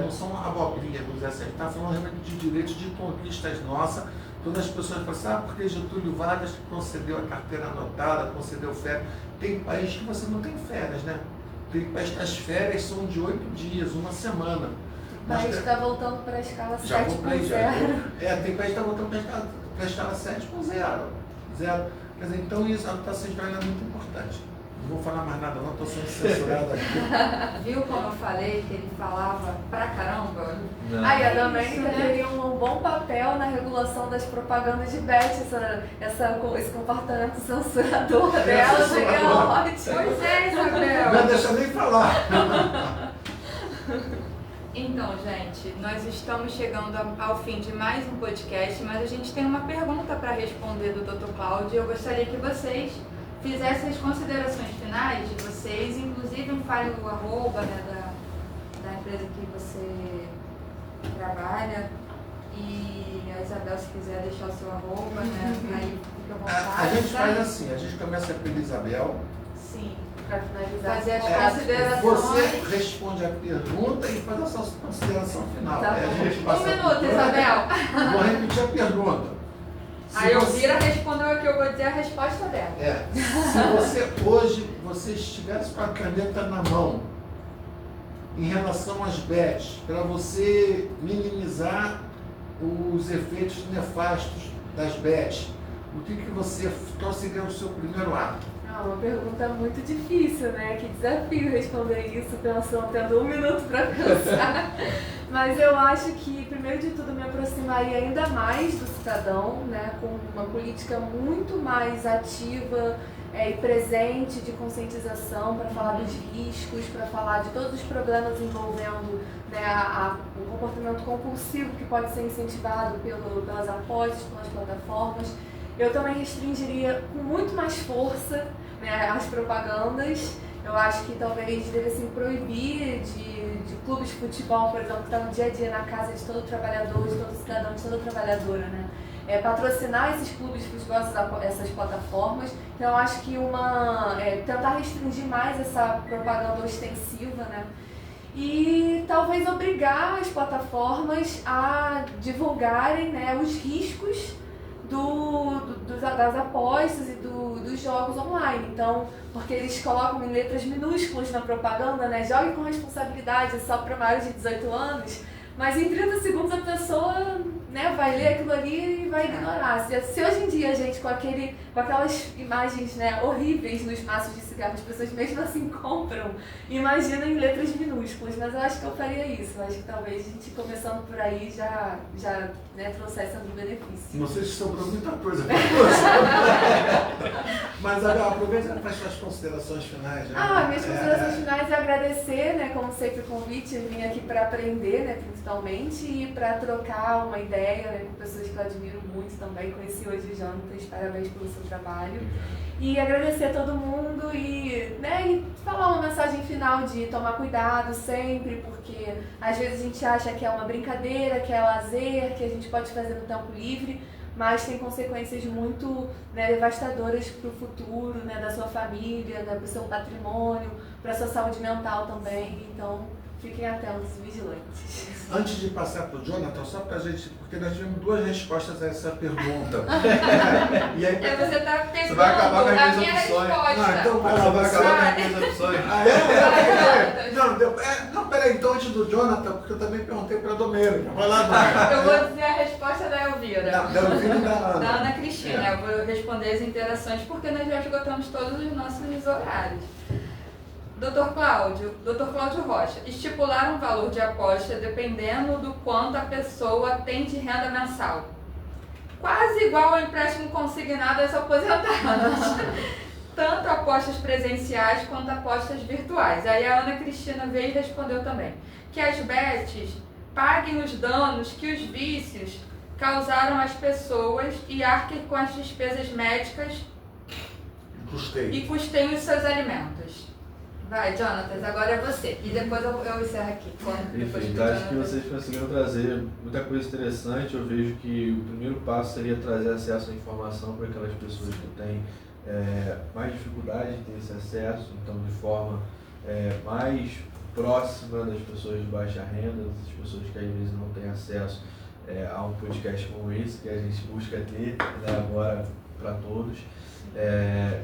[SPEAKER 1] não são abobrinhas, vamos dizer assim, a gente está falando realmente de direitos, de conquistas nossas. Quando as pessoas falam assim, porque Getúlio Vargas concedeu a carteira anotada, concedeu férias. Tem país que você não tem férias, né? Tem país que as férias são de 8 dias, uma semana.
[SPEAKER 5] O país está voltando para a escala 7.0.
[SPEAKER 1] Tem país que está voltando para a escala 7.0. Quer dizer, então isso, a luta sindical é muito importante. Não vou falar mais nada, não, estou sendo censurado aqui.
[SPEAKER 3] Viu como eu falei que ele falava pra caramba?
[SPEAKER 5] Aí a Domênica teria um bom papel na regulação das propagandas de Beth, esse comportamento censurador dela seria ótimo.
[SPEAKER 3] Pois é, Isabel.
[SPEAKER 1] Não deixa nem falar.
[SPEAKER 3] Então, gente, nós estamos chegando ao fim de mais um podcast, mas a gente tem uma pergunta para responder do Dr. Cláudio. Eu gostaria que vocês fizessem as considerações finais de vocês, inclusive falem o arroba, né, da empresa que você trabalha, e a Isabel, se quiser deixar o seu arroba, né, aí fica à vontade.
[SPEAKER 1] A gente faz assim, a gente começa pela Isabel.
[SPEAKER 3] Sim.
[SPEAKER 5] Para finalizar,
[SPEAKER 3] fazer as considerações.
[SPEAKER 1] Você responde a pergunta e faz a sua consideração final.
[SPEAKER 5] Tá.
[SPEAKER 3] Um minuto, Isabel.
[SPEAKER 1] Vou repetir a pergunta.
[SPEAKER 3] Aí eu vira respondeu aqui, eu vou dizer a resposta dela.
[SPEAKER 1] Se você estivesse com a caneta na mão em relação às bets, para você minimizar os efeitos nefastos das bets, qual seria o seu primeiro ato?
[SPEAKER 5] Uma pergunta muito difícil, né? Que desafio responder isso, tendo 1 minuto para pensar. Mas eu acho que, primeiro de tudo, me aproximaria ainda mais do cidadão, né? Com uma política muito mais ativa e presente de conscientização para falar dos riscos, para falar de todos os problemas envolvendo, né, o comportamento compulsivo que pode ser incentivado pelas apostas, pelas plataformas. Eu também restringiria com muito mais força, né, as propagandas. Eu acho que talvez devessem proibir de clubes de futebol, por exemplo, que está no dia a dia na casa de todo trabalhador, de todo cidadão, de toda trabalhadora, né? Patrocinar esses clubes de futebol, essas plataformas. Então eu acho que tentar restringir mais essa propaganda ostensiva, né? E talvez obrigar as plataformas a divulgarem, né, os riscos das apostas e dos jogos online. Então, porque eles colocam em letras minúsculas na propaganda, né? Jogue com responsabilidade, só para maiores de 18 anos. Mas em 30 segundos a pessoa, né, vai ler aquilo ali e vai ignorar. Se hoje em dia a gente, com aquelas imagens, né, horríveis nos maços de cigarro, as pessoas mesmo assim compram, imagina em letras minúsculas. Mas eu acho que eu faria isso. Eu acho que talvez a gente, começando por aí, já né, trouxesse algum benefício.
[SPEAKER 1] Não sei se sobrou muita coisa para você. Mas, Abel, aproveita e faz suas considerações finais. Né?
[SPEAKER 5] Minhas considerações finais é agradecer, né, como sempre, o convite. Eu vim aqui para aprender, né, principalmente, e para trocar uma ideia ideia, né, com pessoas que eu admiro muito também. Conheci hoje o Jonatas, parabéns pelo seu trabalho. E agradecer a todo mundo e falar uma mensagem final de tomar cuidado sempre, porque às vezes a gente acha que é uma brincadeira, que é lazer, que a gente pode fazer no tempo livre, mas tem consequências muito devastadoras para o futuro, da sua família, para o seu patrimônio, para a sua saúde mental também. Então, fiquem atentos e vigilantes.
[SPEAKER 1] Antes de passar para o Jonathan, só para a gente, porque nós tivemos 2 respostas a essa pergunta. E aí,
[SPEAKER 3] você está pegando
[SPEAKER 2] Você vai acabar com as
[SPEAKER 3] a
[SPEAKER 2] minhas
[SPEAKER 3] minha
[SPEAKER 2] opções.
[SPEAKER 3] resposta.
[SPEAKER 1] então vai lá,
[SPEAKER 2] Você vai
[SPEAKER 1] você.
[SPEAKER 2] acabar com as minhas opções.
[SPEAKER 1] Não, peraí, então antes do Jonathan, porque eu também perguntei para a Domênica. Vai lá, Domênica.
[SPEAKER 3] Eu vou dizer a resposta da Elvira.
[SPEAKER 1] Não, da Elvira e da Ana.
[SPEAKER 3] Da Ana Cristina. Eu vou responder as interações porque nós já esgotamos todos os nossos horários. Dr. Cláudio Rocha, estipular um valor de aposta dependendo do quanto a pessoa tem de renda mensal. Quase igual ao empréstimo consignado às aposentadas. Tanto apostas presenciais quanto apostas virtuais. Aí a Ana Cristina veio e respondeu também. Que as bets paguem os danos que os vícios causaram às pessoas e arquem com as despesas médicas e custeiem os seus alimentos. Vai, Jonatas, agora é você. E depois eu encerro aqui.
[SPEAKER 2] Perfeito. Acho que vocês conseguiram trazer muita coisa interessante. Eu vejo que o primeiro passo seria trazer acesso à informação para aquelas pessoas que têm mais dificuldade de ter esse acesso, então de forma mais próxima das pessoas de baixa renda, das pessoas que às vezes não têm acesso a um podcast como esse, que a gente busca ter agora para todos,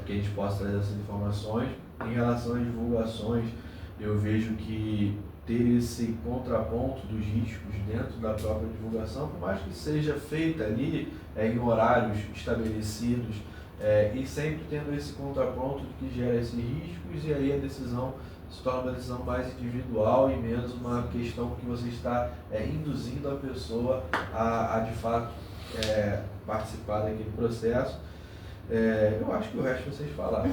[SPEAKER 2] que a gente possa trazer essas informações. Em relação às divulgações, eu vejo que ter esse contraponto dos riscos dentro da própria divulgação, por mais que seja feita ali em horários estabelecidos, e sempre tendo esse contraponto de que gera esses riscos, e aí a decisão se torna uma decisão mais individual e menos uma questão que você está induzindo a pessoa a de fato participar daquele processo. Eu acho que o resto vocês falaram.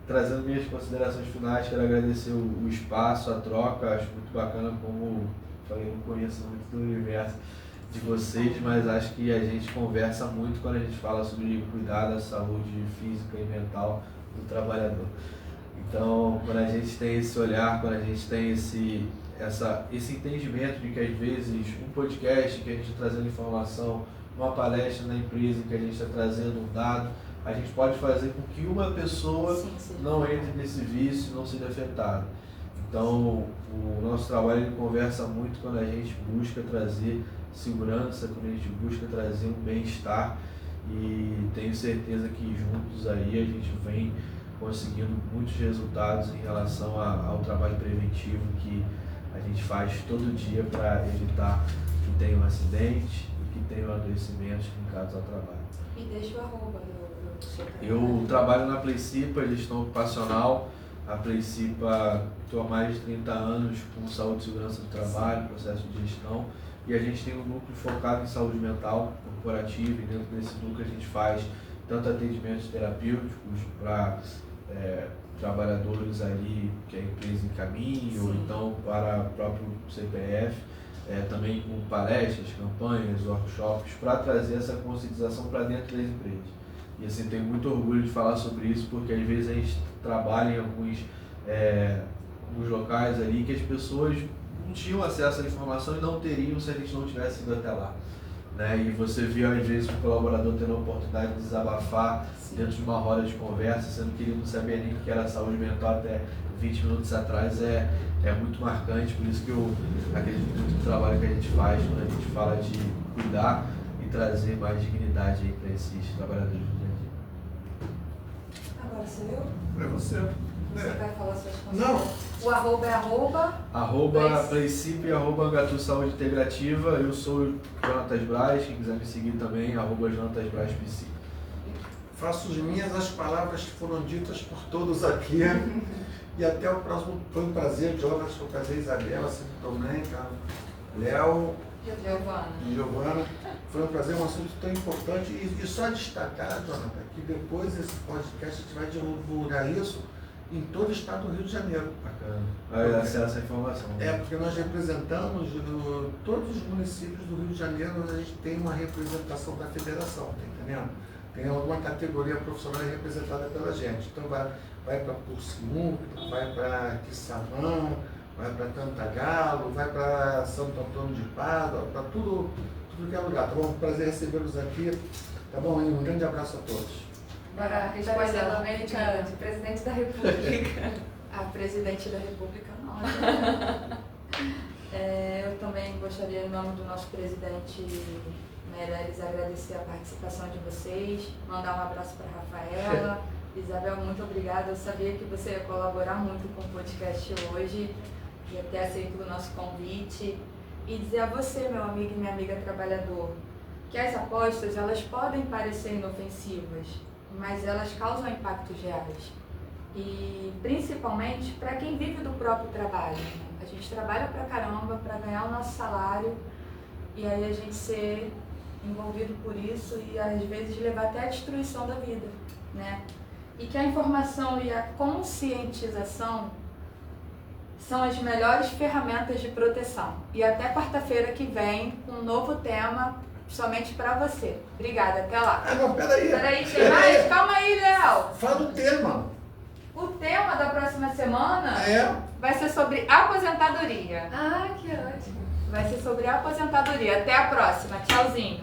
[SPEAKER 2] Trazendo minhas considerações finais, quero agradecer o espaço, a troca. Acho muito bacana, como falei, não conheço muito do universo de vocês, mas acho que a gente conversa muito quando a gente fala sobre cuidar da saúde física e mental do trabalhador. Então, quando a gente tem esse olhar, quando a gente tem esse entendimento de que às vezes um podcast que a gente está trazendo informação, uma palestra na empresa em que a gente está trazendo um dado, a gente pode fazer com que uma pessoa não entre nesse vício, não seja afetada. Então, o nosso trabalho ele conversa muito quando a gente busca trazer segurança, quando a gente busca trazer um bem-estar, e tenho certeza que juntos aí a gente vem conseguindo muitos resultados em relação ao trabalho preventivo que a gente faz todo dia para evitar que tenha um acidente, que tenham adoecimentos ligados ao trabalho.
[SPEAKER 3] E deixa o arroba.
[SPEAKER 2] Eu trabalho na Playcipa, gestão ocupacional. A Playcipa, estou há mais de 30 anos com saúde e segurança do trabalho, processo de gestão. E a gente tem um núcleo focado em saúde mental corporativa, e dentro desse núcleo a gente faz tanto atendimentos terapêuticos para trabalhadores ali que a empresa encaminha, ou então para o próprio CPF, também com palestras, campanhas, workshops, para trazer essa conscientização para dentro das empresas. E assim, tenho muito orgulho de falar sobre isso, porque às vezes a gente trabalha em alguns locais ali que as pessoas não tinham acesso à informação e não teriam se a gente não tivesse ido até lá. E você vê às vezes um colaborador tendo a oportunidade de desabafar dentro de uma roda de conversa, sendo que ele não sabia nem o que era saúde mental até 20 minutos atrás, é muito marcante. Por isso que eu acredito muito no trabalho que a gente faz quando a gente fala de cuidar e trazer mais dignidade para esses trabalhadores do dia a dia.
[SPEAKER 3] Agora sou eu?
[SPEAKER 1] Para você.
[SPEAKER 3] Você vai falar suas considerações?
[SPEAKER 1] Não.
[SPEAKER 3] O arroba é arroba?
[SPEAKER 2] Playcipa e @Angatu Saúde Integrativa. Eu sou o Jonatas Braz, quem quiser me seguir também, @Jonatas Braz PC.
[SPEAKER 1] Faço minhas as palavras que foram ditas por todos aqui. E até o próximo. Foi um prazer, Jonas, foi um prazer, Isabela, sempre também, cara. Léo e Giovana. Foi um prazer, um assunto tão importante. E só destacar, Jonathan, que depois desse podcast a gente vai divulgar isso em todo o estado do Rio de Janeiro.
[SPEAKER 2] Bacana. Vai dar acesso à informação.
[SPEAKER 1] É, porque nós representamos todos os municípios do Rio de Janeiro, a gente tem uma representação da federação, tá entendendo? Tem alguma categoria profissional representada pela gente. Então vai para Porciúncula, vai para Quissamã, vai para Cantagalo, vai para Santo Antônio de Pádua, para tudo que é lugar. Tá bom? Prazer recebê-los aqui. Tá bom? Um grande abraço a todos.
[SPEAKER 5] Agora, a resposta novamente de presidente da República.
[SPEAKER 3] A presidente da República, não. Eu também gostaria, em nome do nosso presidente Meirelles, agradecer a participação de vocês, mandar um abraço para a Rafaela. Isabel, muito obrigada. Eu sabia que você ia colaborar muito com o podcast hoje e até aceito o nosso convite. E dizer a você, meu amigo e minha amiga trabalhador, que as apostas elas podem parecer inofensivas, mas elas causam impactos reais. E principalmente para quem vive do próprio trabalho. A gente trabalha pra caramba para ganhar o nosso salário e aí a gente ser envolvido por isso e às vezes levar até a destruição da vida, né? E que a informação e a conscientização são as melhores ferramentas de proteção. E até quarta-feira que vem, com um novo tema somente para você. Obrigada, até lá.
[SPEAKER 1] Ah, não, peraí.
[SPEAKER 3] Peraí, tem mais? Calma aí, Léo.
[SPEAKER 1] Fala o tema.
[SPEAKER 3] O tema da próxima semana vai ser sobre aposentadoria.
[SPEAKER 5] Ah, que ótimo.
[SPEAKER 3] Vai ser sobre aposentadoria. Até a próxima. Tchauzinho.